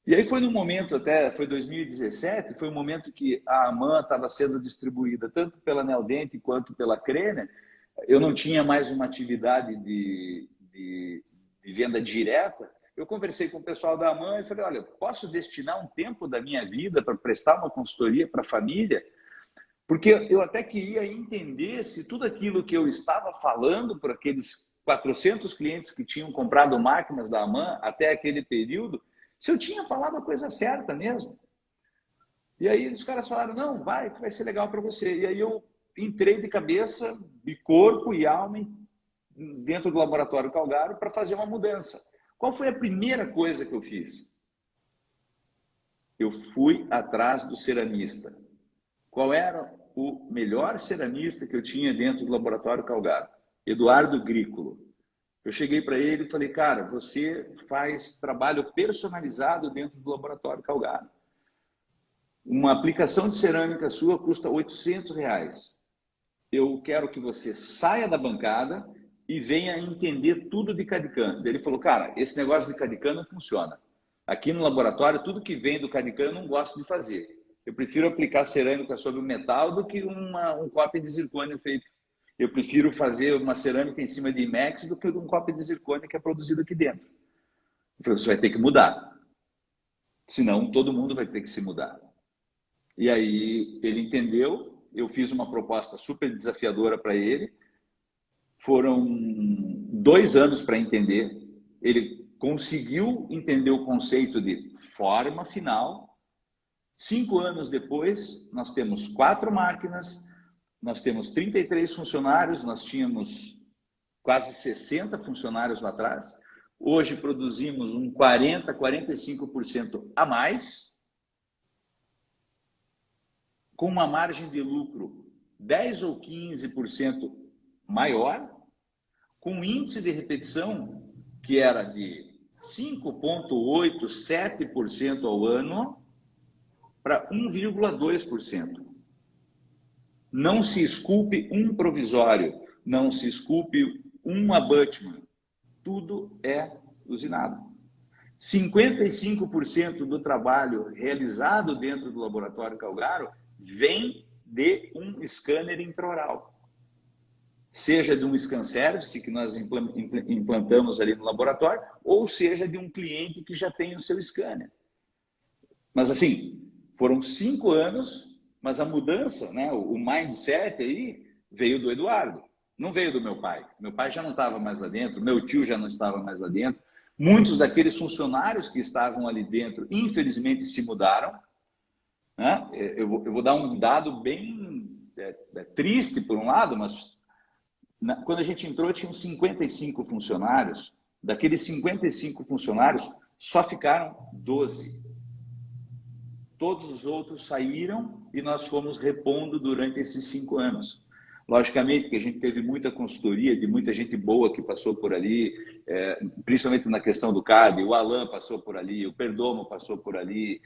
C: E aí foi no momento, até foi 2017, foi um momento que a AMAN estava sendo distribuída tanto pela Neodente quanto pela Crenner. Eu não tinha mais uma atividade de venda direta, eu conversei com o pessoal da AMAN e falei, olha, posso destinar um tempo da minha vida para prestar uma consultoria para a família? Porque eu até queria entender se tudo aquilo que eu estava falando para aqueles 400 clientes que tinham comprado máquinas da AMAN até aquele período, se eu tinha falado a coisa certa mesmo. E aí os caras falaram, não, vai, que vai ser legal para você. E aí eu entrei de cabeça, de corpo e alma dentro do Laboratório Calgaro para fazer uma mudança. Qual foi a primeira coisa que eu fiz? Eu fui atrás do ceramista. Qual era o melhor ceramista que eu tinha dentro do Laboratório Calgaro? Eduardo Grícolo. Eu cheguei para ele e falei, cara, você faz trabalho personalizado dentro do Laboratório Calgaro. Uma aplicação de cerâmica sua custa R$800. Eu quero que você saia da bancada e venha entender tudo de CAD/CAM. Ele falou, cara, esse negócio de CAD/CAM não funciona. Aqui no laboratório, tudo que vem do CAD/CAM eu não gosto de fazer. Eu prefiro aplicar cerâmica sobre o metal do que um copo de zircônio feito. Eu prefiro fazer uma cerâmica em cima de IMEX do que um copo de zircônio que é produzido aqui dentro. Eu falei, você vai ter que mudar. Senão, todo mundo vai ter que se mudar. E aí, ele entendeu. Eu fiz uma proposta super desafiadora para ele. Foram 2 anos para entender. Ele conseguiu entender o conceito de forma final. 5 anos depois, nós temos 4 máquinas, nós temos 33 funcionários, nós tínhamos quase 60 funcionários lá atrás. Hoje produzimos um 40%, 45% a mais, com uma margem de lucro 10 ou 15% maior, com um índice de repetição que era de 5,8%, 7% ao ano, para 1,2%. Não se esculpe um provisório, não se esculpe um abutment. Tudo é usinado. 55% do trabalho realizado dentro do Laboratório Calgaro vem de um scanner intraoral. Seja de um scan service que nós implantamos ali no laboratório, ou seja de um cliente que já tem o seu scanner. Mas assim, foram 5 anos, mas a mudança, né, o mindset aí veio do Eduardo, não veio do meu pai. Meu pai já não estava mais lá dentro, meu tio já não estava mais lá dentro. Muitos daqueles funcionários que estavam ali dentro, infelizmente, se mudaram. Né? Eu vou dar um dado bem triste por um lado, mas quando a gente entrou tinham 55 funcionários. Daqueles 55 funcionários, só ficaram 12. Todos os outros saíram e nós fomos repondo durante esses 5 anos. Logicamente que a gente teve muita consultoria de muita gente boa que passou por ali, principalmente na questão do CAD. O Alan passou por ali, o Perdomo passou por ali,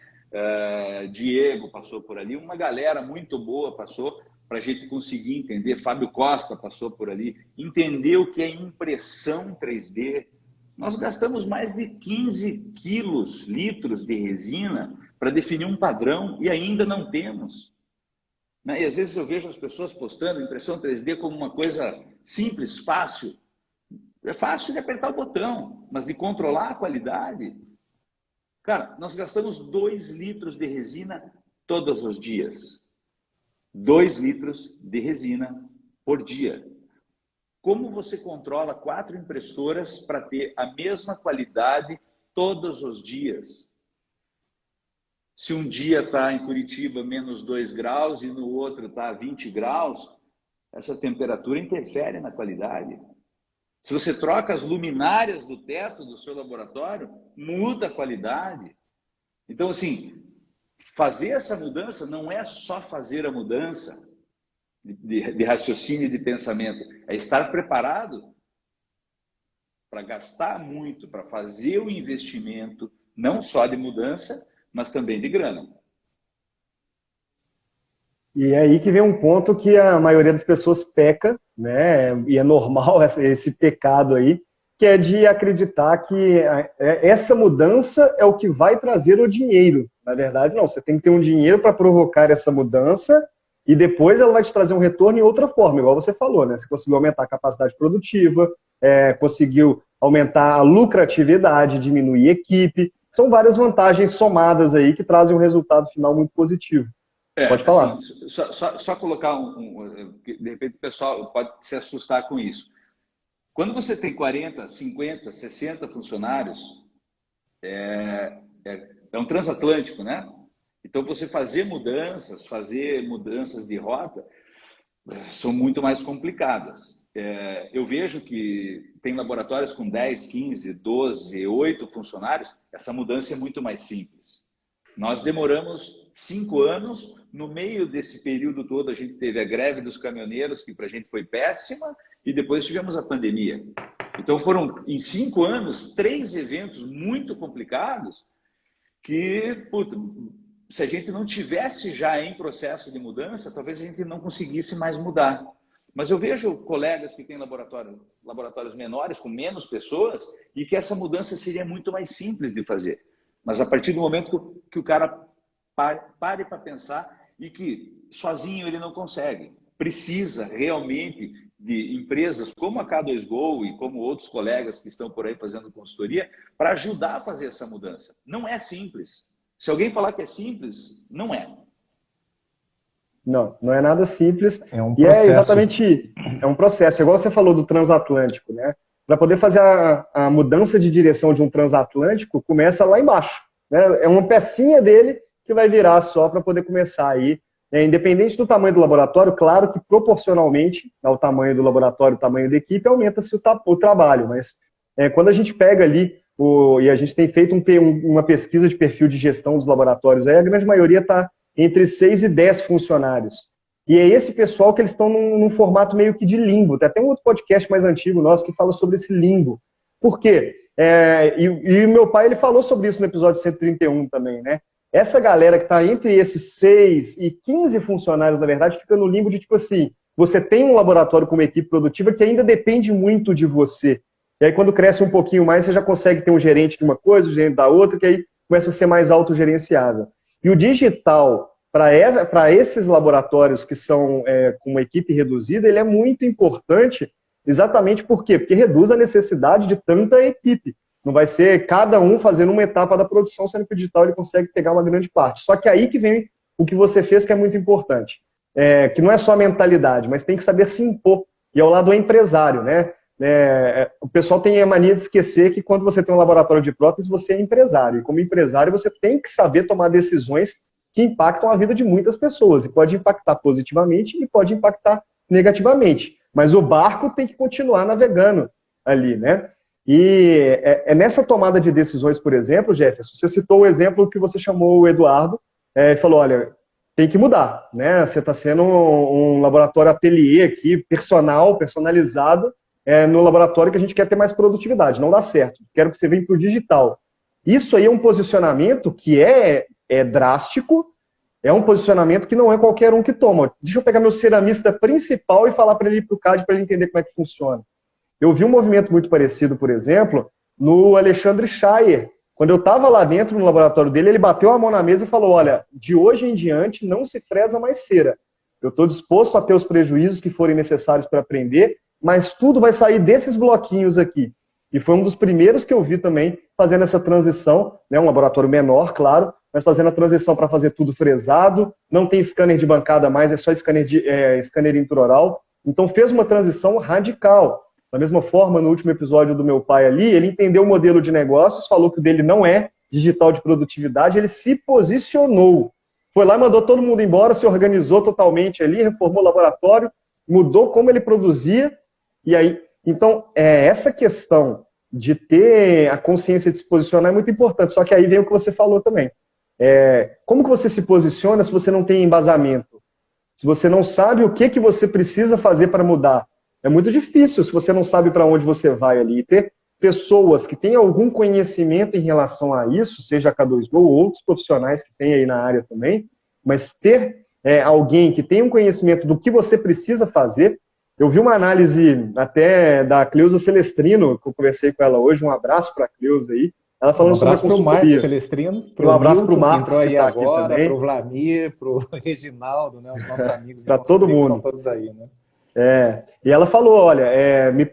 C: Diego passou por ali, uma galera muito boa passou para a gente conseguir entender. Fábio Costa passou por ali, entender o que é impressão 3D. Nós gastamos mais de 15 litros de resina para definir um padrão e ainda não temos. E às vezes eu vejo as pessoas postando impressão 3D como uma coisa simples, fácil. É fácil de apertar o botão, mas de controlar a qualidade. Cara, nós gastamos 2 litros de resina todos os dias. 2 litros de resina por dia. Como você controla 4 impressoras para ter a mesma qualidade todos os dias? Se um dia está em Curitiba menos 2 graus e no outro está 20 graus, essa temperatura interfere na qualidade. Se você troca as luminárias do teto do seu laboratório, muda a qualidade. Então, assim, fazer essa mudança não é só fazer a mudança de raciocínio e de pensamento, é estar preparado para gastar muito, para fazer o investimento, não só de mudança, mas também de grana.
A: E é aí que vem um ponto que a maioria das pessoas peca, né? E é normal esse pecado aí, que é de acreditar que essa mudança é o que vai trazer o dinheiro. Na verdade, não. Você tem que ter um dinheiro para provocar essa mudança e depois ela vai te trazer um retorno em outra forma, igual você falou, né? Você conseguiu aumentar a capacidade produtiva, conseguiu aumentar a lucratividade, diminuir equipe. São várias vantagens somadas aí que trazem um resultado final muito positivo. Pode falar.
C: Assim, só colocar de repente o pessoal pode se assustar com isso. Quando você tem 40, 50, 60 funcionários, é um transatlântico, né? Então, você fazer mudanças de rota, são muito mais complicadas. Eu vejo que tem laboratórios com 10, 15, 12, 8 funcionários, essa mudança é muito mais simples. Nós demoramos 5 anos, no meio desse período todo a gente teve a greve dos caminhoneiros, que para a gente foi péssima, e depois tivemos a pandemia. Então foram, em 5 anos, 3 eventos muito complicados que, puta, se a gente não tivesse já em processo de mudança, talvez a gente não conseguisse mais mudar. Mas eu vejo colegas que têm laboratórios menores, com menos pessoas, e que essa mudança seria muito mais simples de fazer. Mas a partir do momento que o cara pare para pensar e que sozinho ele não consegue, precisa realmente de empresas como a K2Go e como outros colegas que estão por aí fazendo consultoria para ajudar a fazer essa mudança. Não é simples. Se alguém falar que é simples, não é.
A: Não, não é nada simples.
D: É um
A: e
D: processo.
A: é um processo. Igual você falou do transatlântico, né? Para poder fazer a mudança de direção de um transatlântico, começa lá embaixo, né? É uma pecinha dele que vai virar só para poder começar aí. Independente do tamanho do laboratório, claro que proporcionalmente ao tamanho do laboratório, o tamanho da equipe, aumenta-se o trabalho. Mas quando a gente pega ali, e a gente tem feito uma pesquisa de perfil de gestão dos laboratórios, aí a grande maioria está entre 6 e 10 funcionários. E é esse pessoal que eles estão num formato meio que de limbo. Tem até um outro podcast mais antigo nosso que fala sobre esse limbo. Por quê? E meu pai ele falou sobre isso no episódio 131 também, né? Essa galera que está entre esses 6 e 15 funcionários, na verdade, fica no limbo de tipo assim, você tem um laboratório com uma equipe produtiva que ainda depende muito de você. E aí quando cresce um pouquinho mais, você já consegue ter um gerente de uma coisa, um gerente da outra, que aí começa a ser mais autogerenciável. E o digital, para esses laboratórios que são com uma equipe reduzida, ele é muito importante, exatamente por quê? Porque reduz a necessidade de tanta equipe. Não vai ser cada um fazendo uma etapa da produção, sendo que o digital ele consegue pegar uma grande parte. Só que aí que vem o que você fez, que é muito importante. Que não é só a mentalidade, mas tem que saber se impor. E ao lado do empresário, né? O pessoal tem a mania de esquecer que quando você tem um laboratório de prótese, você é empresário. E como empresário, você tem que saber tomar decisões que impactam a vida de muitas pessoas. E pode impactar positivamente e pode impactar negativamente. Mas o barco tem que continuar navegando ali, né? E nessa tomada de decisões, por exemplo, Jefferson, você citou o exemplo que você chamou o Eduardo, e falou, olha, tem que mudar, né? Você está sendo um laboratório ateliê aqui, personalizado, no laboratório que a gente quer ter mais produtividade. Não dá certo. Quero que você venha para o digital. Isso aí é um posicionamento que é drástico, é um posicionamento que não é qualquer um que toma. Deixa eu pegar meu ceramista principal e falar para ele ir para o CAD para ele entender como é que funciona. Eu vi um movimento muito parecido, por exemplo, no Alexandre Scheyer. Quando eu estava lá dentro no laboratório dele, ele bateu a mão na mesa e falou, olha, de hoje em diante não se fresa mais cera. Eu estou disposto a ter os prejuízos que forem necessários para aprender, mas tudo vai sair desses bloquinhos aqui. E foi um dos primeiros que eu vi também fazendo essa transição, né, um laboratório menor, claro, mas fazendo a transição para fazer tudo fresado, não tem scanner de bancada mais, é só scanner intraoral. Então fez uma transição radical. Da mesma forma, no último episódio do meu pai ali, ele entendeu o modelo de negócios, falou que o dele não é digital de produtividade, ele se posicionou. Foi lá e mandou todo mundo embora, se organizou totalmente ali, reformou o laboratório, mudou como ele produzia. E aí, então, essa questão de ter a consciência de se posicionar é muito importante. Só que aí vem o que você falou também. Como que você se posiciona se você não tem embasamento? Se você não sabe o que você precisa fazer para mudar? É muito difícil se você não sabe para onde você vai ali. E ter pessoas que têm algum conhecimento em relação a isso, seja a K2Go ou outros profissionais que tem aí na área também, mas ter alguém que tem um conhecimento do que você precisa fazer. Eu vi uma análise até da Cleusa Celestrino, que eu conversei com ela hoje, um abraço para a Cleusa aí. Ela falando sobre a consultoria.
D: Um abraço para o Marcos Celestrino,
A: um abraço para o Marcos,
D: que entrou aí
A: tá
D: agora, para o Vlamir, para o Reginaldo, né, os nossos amigos.
A: Para todo mundo.
D: Estão todos aí, né?
A: E ela falou, olha,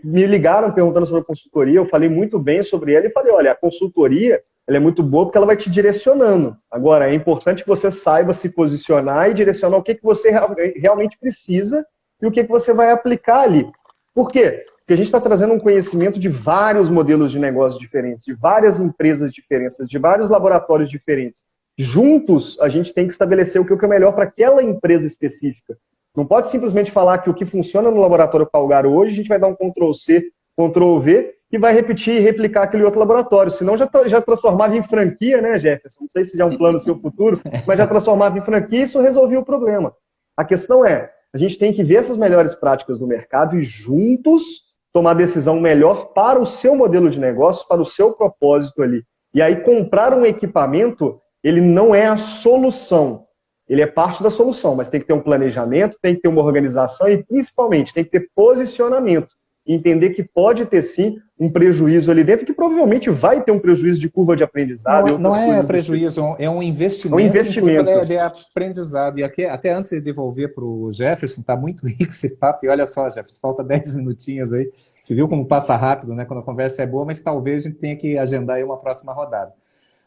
A: me ligaram perguntando sobre a consultoria, eu falei muito bem sobre ela e falei, olha, a consultoria ela é muito boa porque ela vai te direcionando. Agora, é importante que você saiba se posicionar e direcionar o que você realmente precisa e o que você vai aplicar ali. Por quê? Porque a gente está trazendo um conhecimento de vários modelos de negócios diferentes, de várias empresas diferentes, de vários laboratórios diferentes. Juntos, a gente tem que estabelecer o que é melhor para aquela empresa específica. Não pode simplesmente falar que o que funciona no laboratório Calgaro hoje, a gente vai dar um Ctrl+C, Ctrl+V e vai repetir e replicar aquele outro laboratório. Senão já transformava em franquia, né, Jefferson? Não sei se já é um plano seu futuro, mas já transformava em franquia e isso resolvia o problema. A questão é, a gente tem que ver essas melhores práticas do mercado e juntos tomar a decisão melhor para o seu modelo de negócio, para o seu propósito ali. E aí comprar um equipamento, ele não é a solução. Ele é parte da solução, mas tem que ter um planejamento, tem que ter uma organização e, principalmente, tem que ter posicionamento. E entender que pode ter, sim, um prejuízo ali dentro, que provavelmente vai ter um prejuízo de curva de aprendizado.
D: Não é prejuízo, é um investimento, em curva de aprendizado. E aqui, até antes de devolver para o Jefferson, está muito rico esse papo. E olha só, Jefferson, falta 10 minutinhos aí. Você viu como passa rápido, né? Quando a conversa é boa, mas talvez a gente tenha que agendar aí uma próxima rodada.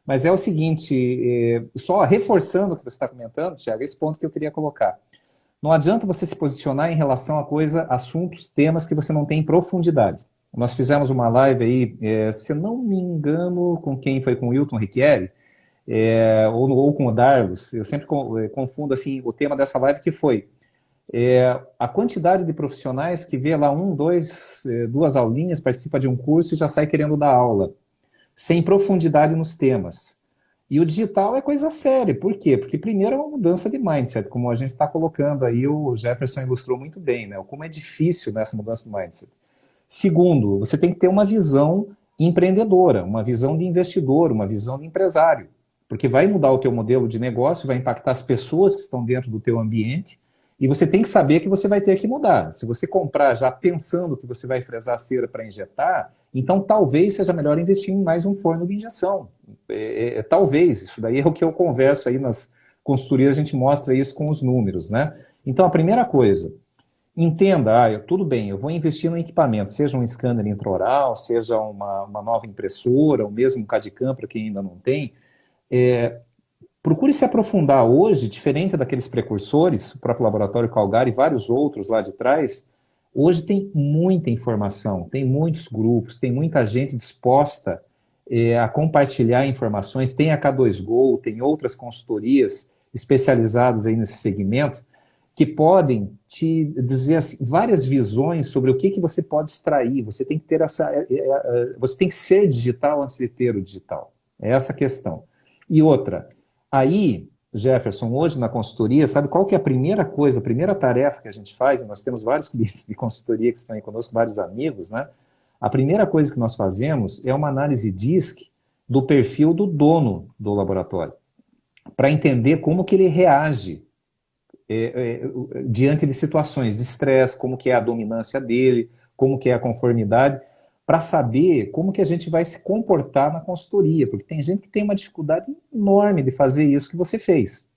D: Mas é o seguinte, só reforçando o que você está comentando, Thiago, esse ponto que eu queria colocar. Não adianta você se posicionar em relação a assuntos, temas que você não tem profundidade. Nós fizemos uma live aí, se não me engano, com quem foi? Com o Wilton Ricchieri, ou com o Darlos. Eu sempre confundo assim, o tema dessa live que foi a quantidade de profissionais que vê lá duas aulinhas, participa de um curso e já sai querendo dar aula, sem profundidade nos temas. E o digital é coisa séria. Por quê? Porque primeiro é uma mudança de mindset, como a gente está colocando aí, o Jefferson ilustrou muito bem, né? Como é difícil nessa mudança de mindset. Segundo, você tem que ter uma visão empreendedora, uma visão de investidor, uma visão de empresário, porque vai mudar o teu modelo de negócio, vai impactar as pessoas que estão dentro do teu ambiente, e você tem que saber que você vai ter que mudar. Se você comprar já pensando que você vai fresar cera para injetar, então talvez seja melhor investir em mais um forno de injeção. Talvez, isso daí é o que eu converso aí nas consultorias, a gente mostra isso com os números, né? Então a primeira coisa, entenda, tudo bem, eu vou investir no equipamento, seja um scanner intraoral, seja uma nova impressora, ou mesmo um CAD/CAM para quem ainda não tem, procure se aprofundar hoje, diferente daqueles precursores, o próprio Laboratório Calgary e vários outros lá de trás. Hoje tem muita informação, tem muitos grupos, tem muita gente disposta a compartilhar informações, tem a K2Go, tem outras consultorias especializadas aí nesse segmento, que podem te dizer assim, várias visões sobre o que você pode extrair. Você tem que ter você tem que ser digital antes de ter o digital. É essa a questão. E outra, aí, Jefferson, hoje na consultoria, sabe qual que é a primeira coisa, a primeira tarefa que a gente faz? Nós temos vários clientes de consultoria que estão aí conosco, vários amigos, né? A primeira coisa que nós fazemos é uma análise DISC do perfil do dono do laboratório, para entender como que ele reage diante de situações de estresse, como que é a dominância dele, como que é a conformidade, para saber como que a gente vai se comportar na consultoria, porque tem gente que tem uma dificuldade enorme de fazer isso que você fez,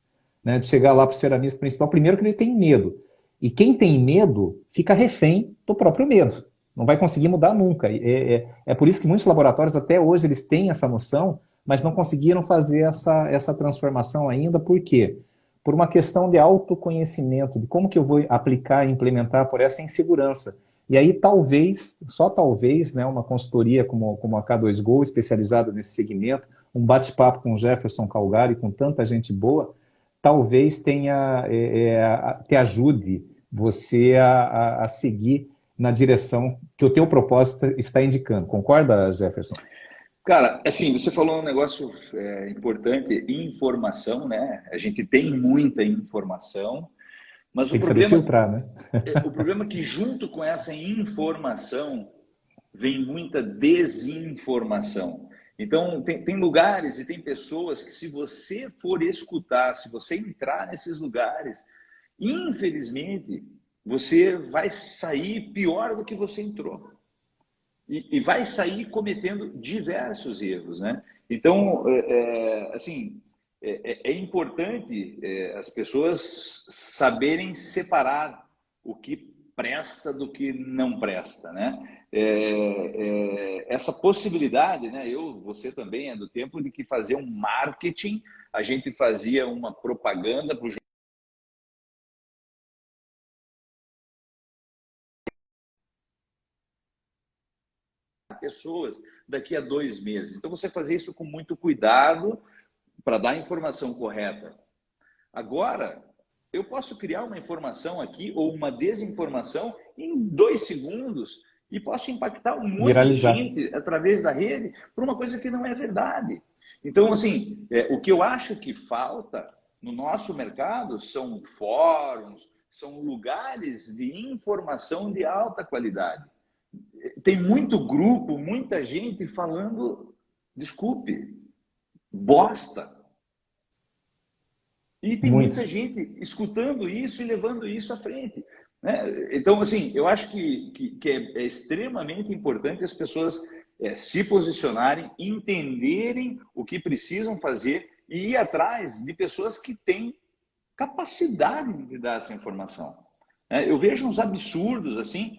D: né? De chegar lá para o ceramista principal, primeiro que ele tem medo, e quem tem medo fica refém do próprio medo, não vai conseguir mudar nunca. É por isso que muitos laboratórios até hoje eles têm essa noção, mas não conseguiram fazer essa transformação ainda. Por quê? Por uma questão de autoconhecimento, de como que eu vou aplicar e implementar por essa insegurança. E aí talvez, só talvez, né, uma consultoria como a K2Go, especializada nesse segmento, um bate-papo com o Jefferson Calgary, com tanta gente boa, talvez te ajude você a seguir na direção que o teu propósito está indicando. Concorda, Jefferson?
C: Cara, assim, você falou um negócio importante, informação, né? A gente tem muita informação, mas
D: tem que saber filtrar, né?
C: O problema é que junto com essa informação vem muita desinformação. Então, tem lugares e tem pessoas que, se você for escutar, se você entrar nesses lugares, infelizmente, você vai sair pior do que você entrou. E vai sair cometendo diversos erros, né? Então, assim, é importante as pessoas saberem separar o que presta do que não presta, né? Essa possibilidade, né? Você também é do tempo de que fazer um marketing, a gente fazia uma propaganda para pessoas daqui a 2 meses. Então, você fazer isso com muito cuidado para dar a informação correta. Agora, eu posso criar uma informação aqui ou uma desinformação em 2 segundos e posso impactar um monte
D: Viralizar.
C: de gente através da rede por uma coisa que não é verdade. Então, assim, o que eu acho que falta no nosso mercado são fóruns, são lugares de informação de alta qualidade. Tem muito grupo, muita gente falando, desculpe, bosta. E tem muita gente escutando isso e levando isso à frente, né? Então, assim, eu acho que é extremamente importante as pessoas se posicionarem, entenderem o que precisam fazer e ir atrás de pessoas que têm capacidade de dar essa informação. Eu vejo uns absurdos, assim,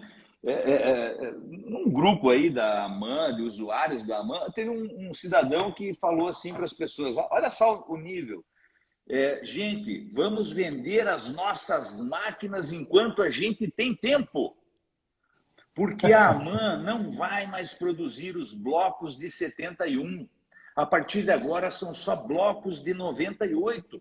C: num grupo aí da AMAN, de usuários da AMAN, teve um cidadão que falou assim para as pessoas, olha só o nível, gente, vamos vender as nossas máquinas enquanto a gente tem tempo, porque a AMAN não vai mais produzir os blocos de 71, a partir de agora são só blocos de 98,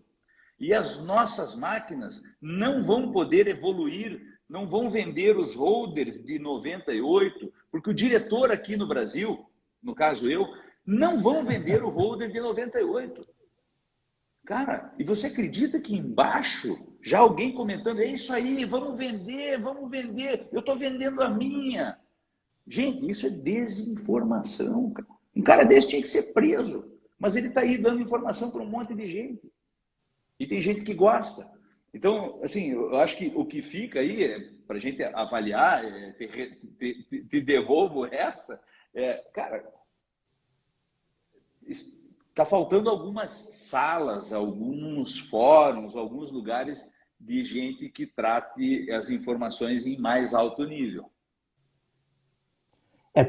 C: e as nossas máquinas não vão poder evoluir, não vão vender os holders de 98, porque o diretor aqui no Brasil, no caso eu, não vão vender o holder de 98. Cara, e você acredita que embaixo já alguém comentando, é isso aí, vamos vender, eu estou vendendo a minha. Gente, isso é desinformação, cara. Um cara desse tinha que ser preso, mas ele está aí dando informação para um monte de gente. E tem gente que gosta. Então, assim, eu acho que o que fica aí, para a gente avaliar, te devolvo essa, cara, está faltando algumas salas, alguns fóruns, alguns lugares de gente que trate as informações em mais alto nível.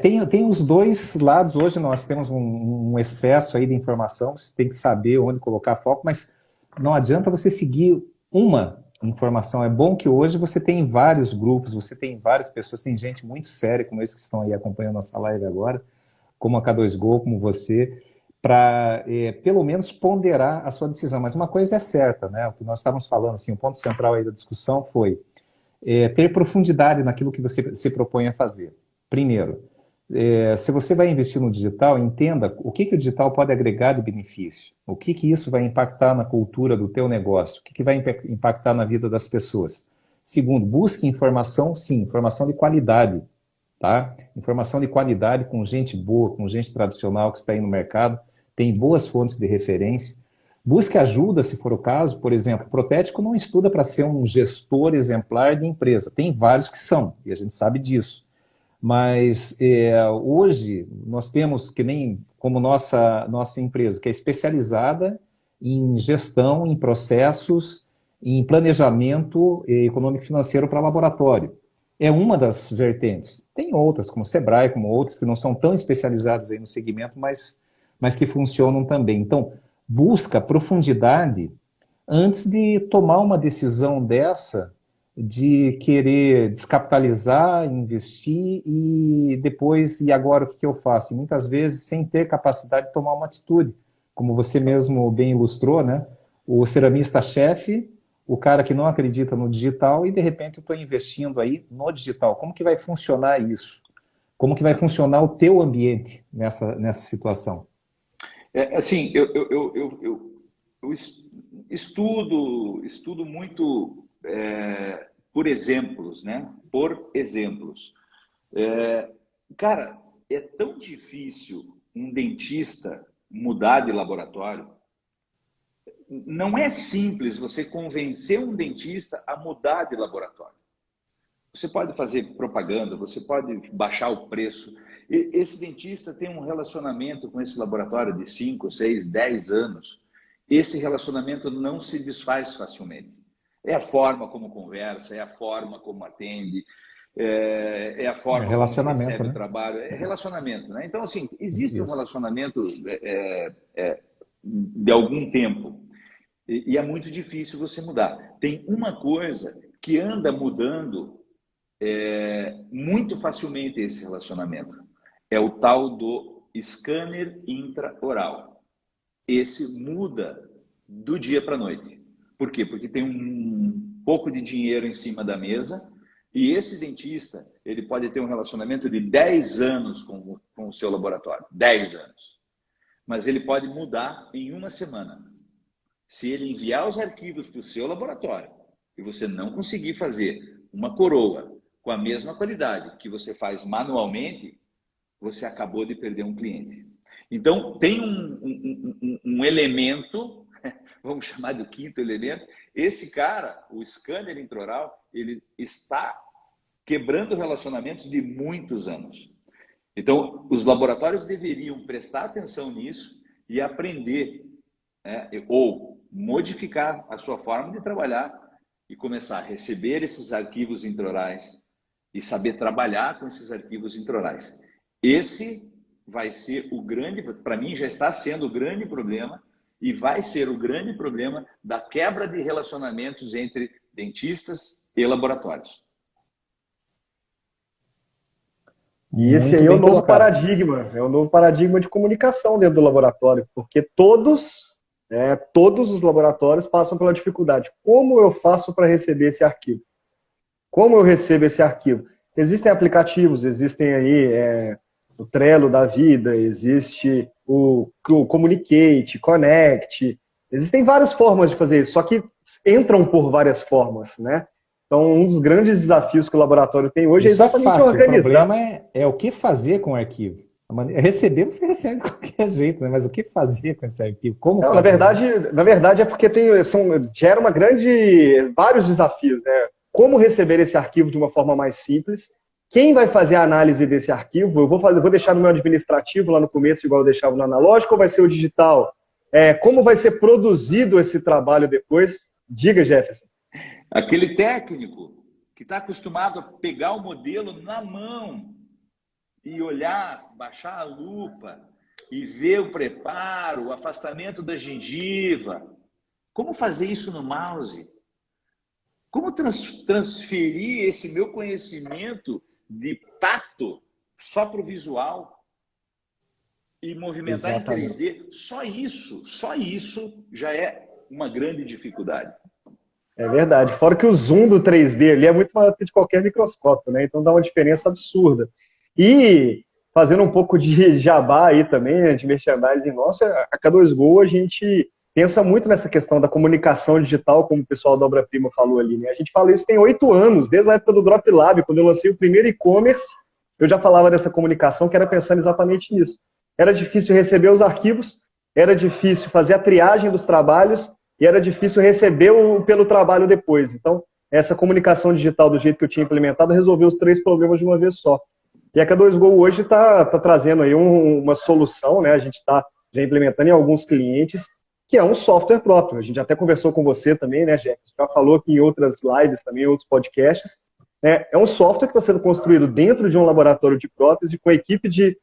D: Tem os dois lados. Hoje nós temos um excesso aí de informação, você tem que saber onde colocar foco, mas não adianta você seguir uma informação. É bom que hoje você tem vários grupos, você tem várias pessoas, tem gente muito séria, como esses que estão aí acompanhando nossa live agora, como a K2Go, como você, para pelo menos ponderar a sua decisão. Mas uma coisa é certa, né? O que nós estávamos falando, assim, o ponto central aí da discussão foi ter profundidade naquilo que você se propõe a fazer. Primeiro, se você vai investir no digital, entenda o que o digital pode agregar de benefício, o que isso vai impactar na cultura do teu negócio, o que vai impactar na vida das pessoas. Segundo, busque informação, sim, informação de qualidade, tá? Informação de qualidade com gente boa, com gente tradicional que está aí no mercado, tem boas fontes de referência. Busque ajuda, se for o caso. Por exemplo, o Protético não estuda para ser um gestor exemplar de empresa, tem vários que são, e a gente sabe disso. Mas hoje nós temos, que nem como nossa empresa, que é especializada em gestão, em processos, em planejamento econômico e financeiro para laboratório. É uma das vertentes. Tem outras, como o Sebrae, como outras, que não são tão especializadas aí no segmento, mas que funcionam também. Então, busca profundidade antes de tomar uma decisão dessa, de querer descapitalizar, investir e depois, e agora o que eu faço? E muitas vezes sem ter capacidade de tomar uma atitude, como você mesmo bem ilustrou, né? O ceramista-chefe, o cara que não acredita no digital e de repente eu estou investindo aí no digital. Como que vai funcionar isso? Como que vai funcionar o teu ambiente nessa situação?
C: Assim, eu estudo muito por exemplos, né? Por exemplos. Cara, é tão difícil um dentista mudar de laboratório. Não é simples você convencer um dentista a mudar de laboratório. Você pode fazer propaganda, você pode baixar o preço. Esse dentista tem um relacionamento com esse laboratório de 5, 6, 10 anos. Esse relacionamento não se desfaz facilmente. É a forma como conversa, é a forma como atende, é a forma como
D: relacionamento,
C: recebe
D: né?
C: o trabalho, é relacionamento, né? Então, assim, existe um relacionamento de algum tempo e é muito difícil você mudar. Tem uma coisa que anda mudando muito facilmente esse relacionamento, é o tal do scanner intraoral. Esse muda do dia para a noite. Por quê? Porque tem um pouco de dinheiro em cima da mesa e esse dentista, ele pode ter um relacionamento de 10 anos com o seu laboratório. 10 anos. Mas ele pode mudar em uma semana. Se ele enviar os arquivos para o seu laboratório e você não conseguir fazer uma coroa com a mesma qualidade que você faz manualmente, você acabou de perder um cliente. Então, tem um elemento, vamos chamar de quinto elemento, esse cara, o scanner intraoral, ele está quebrando relacionamentos de muitos anos. Então, os laboratórios deveriam prestar atenção nisso e aprender, ou modificar a sua forma de trabalhar e começar a receber esses arquivos intraorais e saber trabalhar com esses arquivos intraorais. Esse vai ser o grande, para mim já está sendo o grande problema e vai ser o grande problema da quebra de relacionamentos entre dentistas e laboratórios.
A: E esse aí é o novo paradigma, é o novo paradigma de comunicação dentro do laboratório, porque todos os laboratórios passam pela dificuldade. Como eu faço para receber esse arquivo? Como eu recebo esse arquivo? Existem aplicativos, existem aí o Trello da vida, existe o Communicate, Connect, existem várias formas de fazer isso, só que entram por várias formas, né? Então, um dos grandes desafios que o laboratório tem hoje é exatamente organizar.
D: O problema é o que fazer com o arquivo. Receber, você recebe de qualquer jeito, né? Mas o que fazer com esse arquivo? Como fazer?
A: Na verdade é porque gera vários desafios, né? Como receber esse arquivo de uma forma mais simples? Quem vai fazer a análise desse arquivo? Eu vou deixar no meu administrativo lá no começo, igual eu deixava no analógico, ou vai ser o digital? Como vai ser produzido esse trabalho depois? Diga, Jefferson.
C: Aquele técnico que está acostumado a pegar o modelo na mão e olhar, baixar a lupa e ver o preparo, o afastamento da gengiva. Como fazer isso no mouse? Como transferir esse meu conhecimento de tato só para o visual e movimentar Exatamente. Em 3D? Só isso já é uma grande dificuldade.
A: É verdade. Fora que o zoom do 3D ali é muito maior que de qualquer microscópio, né? Então dá uma diferença absurda. E fazendo um pouco de jabá aí também, de merchandising nosso, a K2Go a gente pensa muito nessa questão da comunicação digital, como o pessoal da Obra Prima falou ali, né? A gente fala isso tem 8 anos, desde a época do Drop Lab, quando eu lancei o primeiro e-commerce, eu já falava dessa comunicação, que era pensando exatamente nisso. Era difícil receber os arquivos, era difícil fazer a triagem dos trabalhos, e era difícil receber pelo trabalho depois. Então, essa comunicação digital do jeito que eu tinha implementado resolveu os 3 problemas de uma vez só. E a K2Go hoje está trazendo aí uma solução, né? A gente está já implementando em alguns clientes, que é um software próprio. A gente até conversou com você também, né, Jefferson? Já falou aqui em outras lives também, em outros podcasts. É um software que está sendo construído dentro de um laboratório de prótese, com a equipe de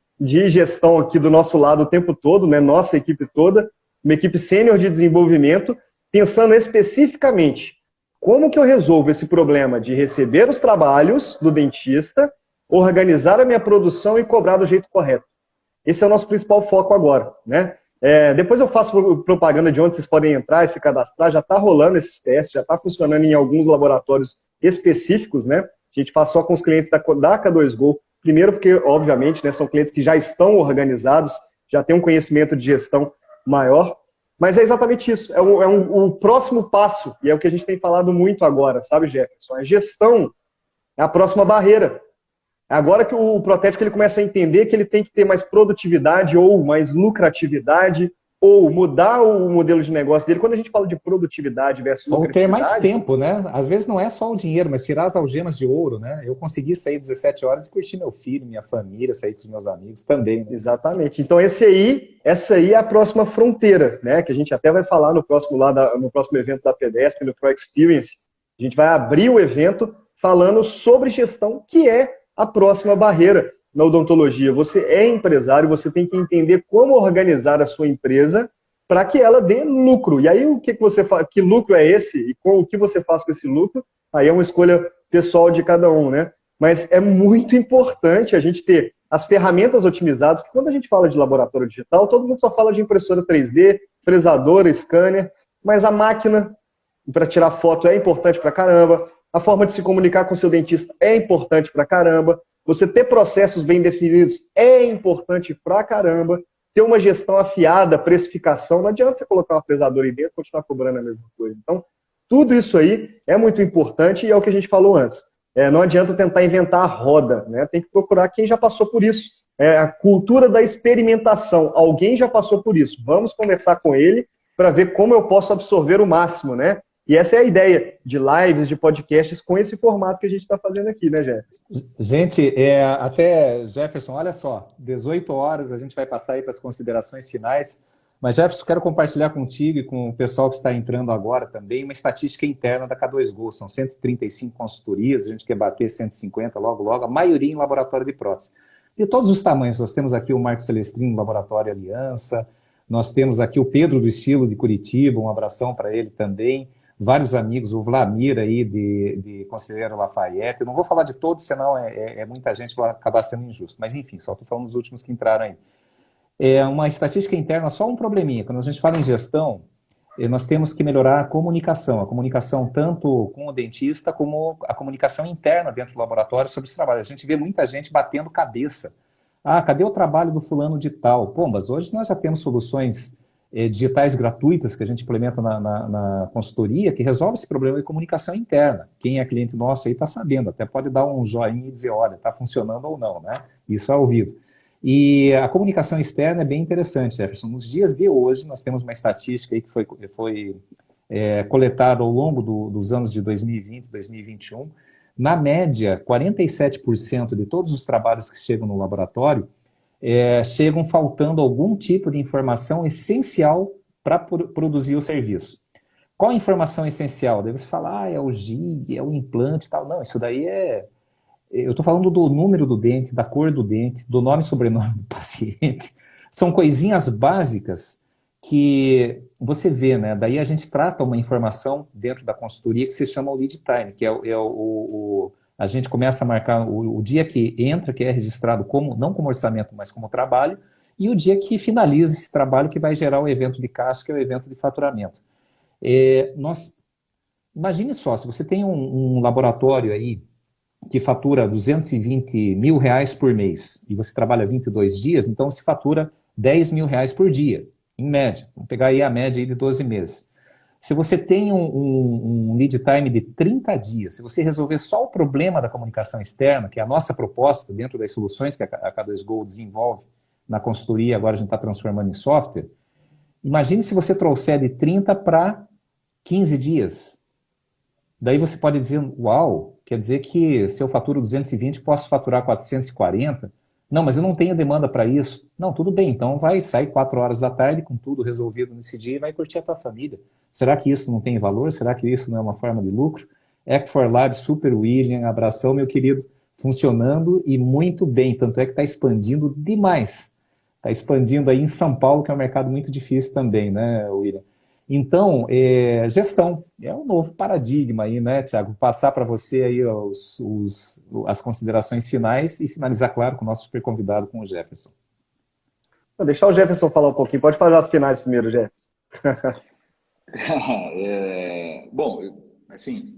A: gestão aqui do nosso lado o tempo todo, né? Nossa equipe toda, uma equipe sênior de desenvolvimento, pensando especificamente como que eu resolvo esse problema de receber os trabalhos do dentista, organizar a minha produção e cobrar do jeito correto. Esse é o nosso principal foco agora, né? Depois eu faço propaganda de onde vocês podem entrar e se cadastrar, já está rolando esses testes, já está funcionando em alguns laboratórios específicos, né? A gente faz só com os clientes da K2Go, primeiro porque, obviamente, né, são clientes que já estão organizados, já têm um conhecimento de gestão maior, mas é exatamente isso, o próximo passo, e é o que a gente tem falado muito agora, sabe, Jefferson? A gestão é a próxima barreira. Agora que o protético ele começa a entender que ele tem que ter mais produtividade ou mais lucratividade, ou mudar o modelo de negócio dele. Quando a gente fala de produtividade versus lucratividade...
D: Ou ter mais tempo, né? Às vezes não é só o dinheiro, mas tirar as algemas de ouro, né? Eu consegui sair 17 horas e curtir meu filho, minha família, sair com os meus amigos também. Né?
A: Exatamente. Então essa aí é a próxima fronteira, né? Que a gente até vai falar no próximo evento da PDESP, no Pro Experience, A gente vai abrir o evento falando sobre gestão, que é a próxima barreira na odontologia. Você é empresário, você tem que entender como organizar a sua empresa para que ela dê lucro. E aí, o que você faz? Que lucro é esse? E com o que você faz com esse lucro? Aí é uma escolha pessoal de cada um, né? Mas é muito importante a gente ter as ferramentas otimizadas, porque quando a gente fala de laboratório digital, todo mundo só fala de impressora 3D, fresadora, scanner, mas a máquina para tirar foto é importante pra caramba, a forma de se comunicar com o seu dentista é importante pra caramba, você ter processos bem definidos é importante pra caramba, ter uma gestão afiada, precificação, não adianta você colocar uma fresadora aí dentro e continuar cobrando a mesma coisa. Então, tudo isso aí é muito importante e é o que a gente falou antes. Não adianta tentar inventar a roda, né? Tem que procurar quem já passou por isso. A cultura da experimentação. Alguém já passou por isso. Vamos conversar com ele para ver como eu posso absorver o máximo, né? E essa é a ideia de lives, de podcasts com esse formato que a gente está fazendo aqui, né, Jefferson?
D: Gente, até Jefferson, olha só, 18 horas, a gente vai passar aí para as considerações finais. Mas, Jefferson, quero compartilhar contigo e com o pessoal que está entrando agora também uma estatística interna da K2Go. São 135 consultorias, a gente quer bater 150 logo, logo, a maioria em laboratório de prótese. De todos os tamanhos, nós temos aqui o Marcos Celestrini, no Laboratório Aliança, nós temos aqui o Pedro do Estilo de Curitiba, um abração para ele também, vários amigos, o Vlamir aí de Conselheiro Lafayette. Eu não vou falar de todos, senão muita gente, vai acabar sendo injusto. Mas, enfim, só estou falando dos últimos que entraram aí. Uma estatística interna, só um probleminha. Quando a gente fala em gestão, nós temos que melhorar a comunicação tanto com o dentista como a comunicação interna dentro do laboratório sobre os trabalhos. A gente vê muita gente batendo cabeça. Ah, cadê o trabalho do fulano de tal? Pô, mas hoje nós já temos soluções digitais gratuitas que a gente implementa na consultoria que resolve esse problema de comunicação interna. Quem é cliente nosso aí está sabendo, até pode dar um joinha e dizer, olha, está funcionando ou não, né? Isso é ao vivo. E a comunicação externa é bem interessante, Jefferson. Nos dias de hoje, nós temos uma estatística aí que foi coletada ao longo dos anos de 2020 e 2021. Na média, 47% de todos os trabalhos que chegam no laboratório chegam faltando algum tipo de informação essencial para produzir o serviço. Qual a informação essencial? Daí você fala, é o GIG, é o implante e tal. Não, isso daí eu estou falando do número do dente, da cor do dente, do nome e sobrenome do paciente. São coisinhas básicas que você vê, né? Daí a gente trata uma informação dentro da consultoria que se chama o lead time, que a gente começa a marcar o dia que entra, que é registrado não como orçamento, mas como trabalho, e o dia que finaliza esse trabalho, que vai gerar o evento de caixa, que é o evento de faturamento. Imagine só, se você tem um laboratório aí, que fatura R$220 mil por mês, e você trabalha 22 dias, então você fatura R$10 mil por dia, em média. Vamos pegar aí a média aí de 12 meses. Se você tem um lead time de 30 dias, se você resolver só o problema da comunicação externa, que é a nossa proposta dentro das soluções que a K2Go desenvolve na consultoria, agora a gente está transformando em software, imagine se você trouxer de 30 para 15 dias. Daí você pode dizer, uau, quer dizer que se eu faturo 220, posso faturar 440? Não, mas eu não tenho demanda para isso. Não, tudo bem, então vai sair 4 horas da tarde com tudo resolvido nesse dia e vai curtir a tua família. Será que isso não tem valor? Será que isso não é uma forma de lucro? Ec4 Lab, Super William, abração, meu querido, funcionando e muito bem, tanto é que está expandindo demais. Está expandindo aí em São Paulo, que é um mercado muito difícil também, né, William? Então, gestão é um novo paradigma aí, né, Thiago? Vou passar para você aí as considerações finais e finalizar, claro, com o nosso super convidado, com o Jefferson.
A: Vou deixar o Jefferson falar um pouquinho. Pode fazer as finais primeiro, Jefferson.
C: Bom, assim,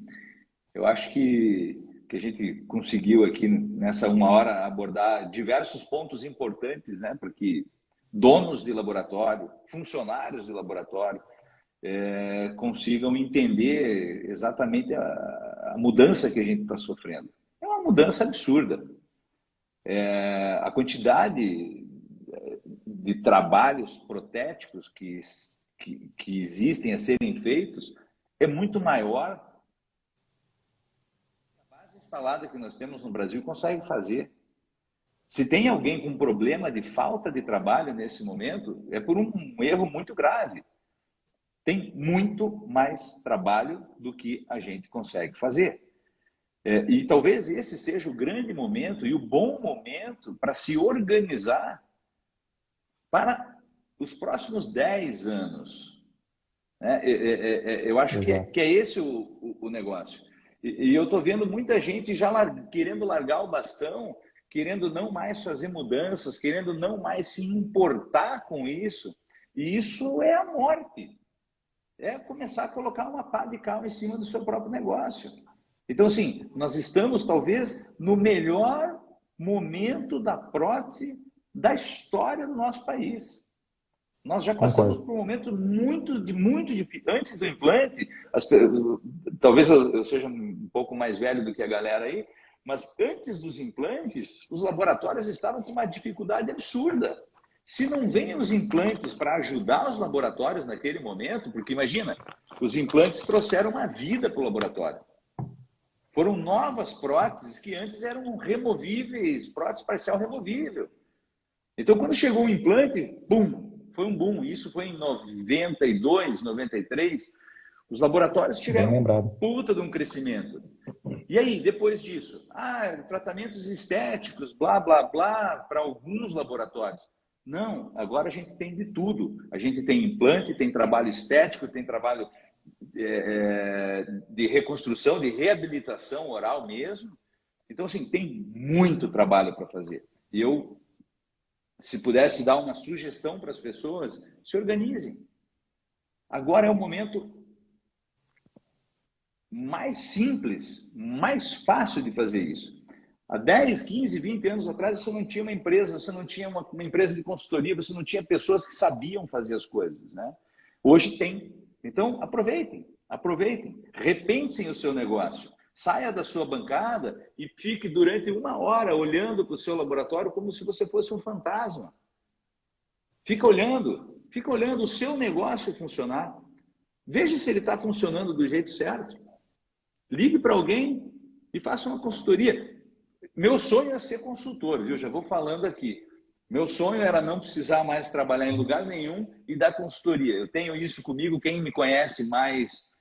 C: eu acho que a gente conseguiu aqui nessa 1 hora abordar diversos pontos importantes, né? Porque donos de laboratório, funcionários de laboratório, consigam entender exatamente a mudança que a gente está sofrendo. É uma mudança absurda. A quantidade de trabalhos protéticos que existem a serem feitos é muito maior que a base instalada que nós temos no Brasil consegue fazer. Se tem alguém com problema de falta de trabalho nesse momento, é por um erro muito grave. tem muito mais trabalho do que a gente consegue fazer. E talvez esse seja o grande momento e o bom momento para se organizar para os próximos 10 anos. Eu acho que é esse o negócio. E eu estou vendo muita gente já querendo largar o bastão, querendo não mais fazer mudanças, querendo não mais se importar com isso. E isso é a morte. É começar a colocar uma pá de cal em cima do seu próprio negócio. Então, assim, nós estamos talvez no melhor momento da prótese da história do nosso país. Nós já passamos por um momento muito difícil. Antes do implante, talvez eu seja um pouco mais velho do que a galera aí, mas antes dos implantes, os laboratórios estavam com uma dificuldade absurda. Se não vêm os implantes para ajudar os laboratórios naquele momento, porque imagina, os implantes trouxeram uma vida para o laboratório. Foram novas próteses que antes eram removíveis, prótese parcial removível. Então, quando chegou o implante, bum, foi um boom. Isso foi em 92, 93. Os laboratórios tiveram um puta de um crescimento. E aí, depois disso? Tratamentos estéticos, blá, blá, blá, para alguns laboratórios. Não, agora a gente tem de tudo. A gente tem implante, tem trabalho estético, tem trabalho de reconstrução, de reabilitação oral mesmo. Então, assim, tem muito trabalho para fazer. E eu, se pudesse dar uma sugestão para as pessoas, se organizem. Agora é o momento mais simples, mais fácil de fazer isso. Há 10, 15, 20 anos atrás, você não tinha uma empresa, você não tinha uma empresa de consultoria, você não tinha pessoas que sabiam fazer as coisas, né? Hoje tem. Então, aproveitem, repensem o seu negócio. Saia da sua bancada e fique durante 1 hora olhando para o seu laboratório como se você fosse um fantasma. Fica olhando o seu negócio funcionar. Veja se ele está funcionando do jeito certo. Ligue para alguém e faça uma consultoria. Meu sonho é ser consultor, viu? Já vou falando aqui. Meu sonho era não precisar mais trabalhar em lugar nenhum e dar consultoria. Eu tenho isso comigo, quem me conhece mais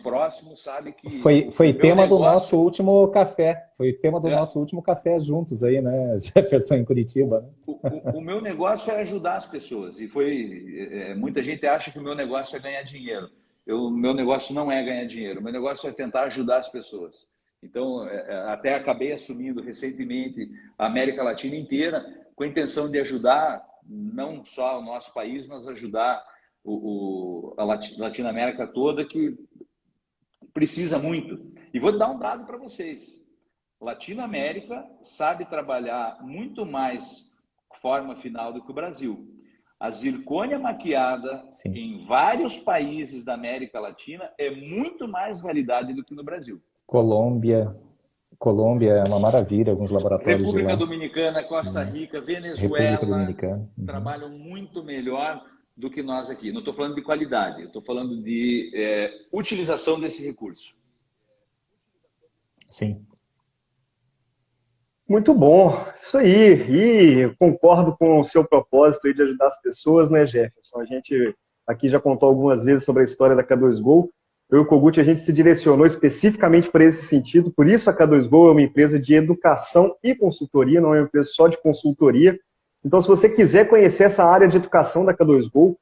C: próximo sabe que...
D: Foi tema do nosso último café. Foi tema do nosso último café juntos aí, né, Jefferson, em Curitiba. Né?
C: O meu negócio é ajudar as pessoas. E muita gente acha que o meu negócio é ganhar dinheiro. Meu negócio não é ganhar dinheiro. O meu negócio é tentar ajudar as pessoas. Então, até acabei assumindo recentemente a América Latina inteira com a intenção de ajudar não só o nosso país, mas ajudar a Latinoamérica toda, que precisa muito. E vou dar um dado para vocês. Latinoamérica sabe trabalhar muito mais forma final do que o Brasil. A zircônia maquiada em vários países da América Latina é muito mais validade do que no Brasil.
D: Colômbia é uma maravilha, alguns laboratórios de lá.
C: República Dominicana, Costa Rica, Venezuela, trabalham muito melhor do que nós aqui. Não estou falando de qualidade, eu estou falando de utilização desse recurso.
D: Sim.
A: Muito bom, isso aí. E eu concordo com o seu propósito aí de ajudar as pessoas, né, Jefferson? A gente aqui já contou algumas vezes sobre a história da K2Go. Eu e o Kogut, a gente se direcionou especificamente para esse sentido, por isso a K2Go é uma empresa de educação e consultoria, não é uma empresa só de consultoria. Então, se você quiser conhecer essa área de educação da K2Go,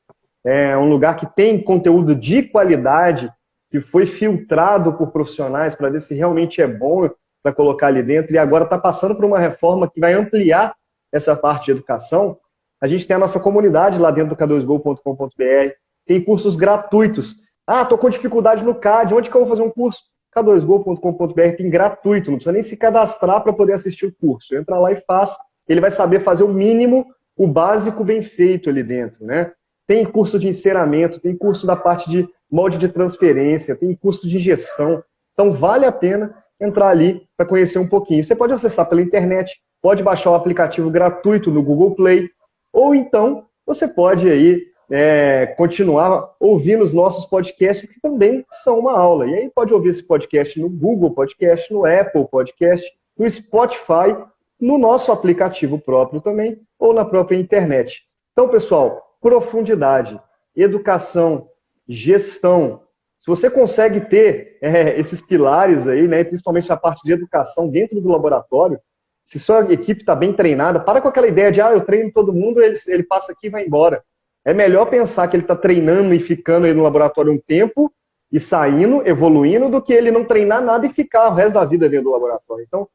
A: é um lugar que tem conteúdo de qualidade, que foi filtrado por profissionais para ver se realmente é bom para colocar ali dentro, e agora está passando por uma reforma que vai ampliar essa parte de educação. A gente tem a nossa comunidade lá dentro do k2go.com.br, tem cursos gratuitos. Estou com dificuldade no CAD, onde que eu vou fazer um curso? k2go.com.br tem gratuito, não precisa nem se cadastrar para poder assistir o curso. Entra lá e faz, ele vai saber fazer o mínimo, o básico bem feito ali dentro, né? Tem curso de enceramento, tem curso da parte de molde de transferência, tem curso de injeção. Então vale a pena entrar ali para conhecer um pouquinho. Você pode acessar pela internet, pode baixar o aplicativo gratuito no Google Play, ou então você pode aí continuar ouvindo os nossos podcasts, que também são uma aula. E aí pode ouvir esse podcast no Google Podcast, no Apple Podcast, no Spotify, no nosso aplicativo próprio também, ou na própria internet. Então, pessoal, profundidade. educação, gestão. Se você consegue ter esses pilares aí, né, principalmente a parte de educação dentro do laboratório, se sua equipe está bem treinada, para com aquela ideia de, eu treino todo mundo, ele passa aqui e vai embora. É melhor pensar que ele está treinando e ficando aí no laboratório um tempo e saindo, evoluindo, do que ele não treinar nada e ficar o resto da vida dentro do laboratório. Então,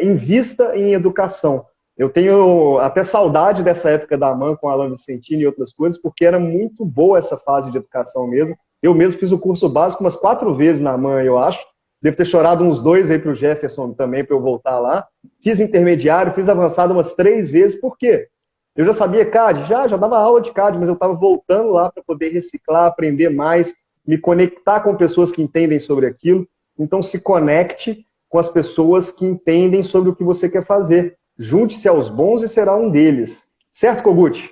A: invista em educação. Eu tenho até saudade dessa época da AMAN com Alan Vicentini e outras coisas, porque era muito boa essa fase de educação mesmo. Eu mesmo fiz o curso básico umas 4 vezes na AMAN, eu acho. Devo ter chorado uns 2 aí para o Jefferson também, para eu voltar lá. Fiz intermediário, fiz avançado umas 3 vezes. Por quê? Eu já sabia CAD, já dava aula de CAD, mas eu estava voltando lá para poder reciclar, aprender mais, me conectar com pessoas que entendem sobre aquilo. Então, se conecte com as pessoas que entendem sobre o que você quer fazer. Junte-se aos bons e será um deles. Certo, Kogut?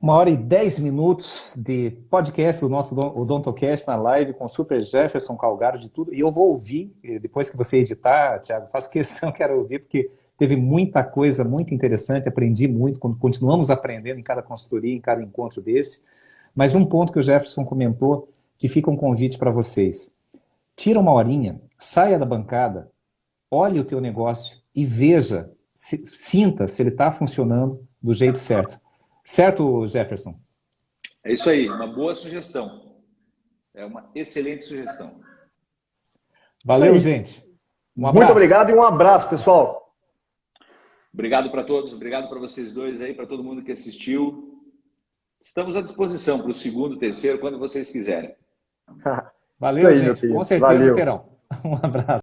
D: 1h10 de podcast do nosso Odontocast na live com o Super Jefferson Calgaro de tudo. E eu vou ouvir, depois que você editar, Thiago, faço questão, quero ouvir, porque teve muita coisa muito interessante, aprendi muito, continuamos aprendendo em cada consultoria, em cada encontro desse. Mas um ponto que o Jefferson comentou, que fica um convite para vocês. Tira uma horinha, saia da bancada, olhe o teu negócio e veja, sinta se ele está funcionando do jeito certo. Certo, Jefferson?
C: É isso aí, uma boa sugestão. É uma excelente sugestão.
D: Valeu, gente. Um abraço.
A: Muito obrigado e um abraço, pessoal.
C: Obrigado para todos, obrigado para vocês dois aí, para todo mundo que assistiu. Estamos à disposição para o segundo, terceiro, quando vocês quiserem.
D: Valeu,
A: aí,
D: gente. Com certeza
A: Valeu.
D: terão. Um abraço.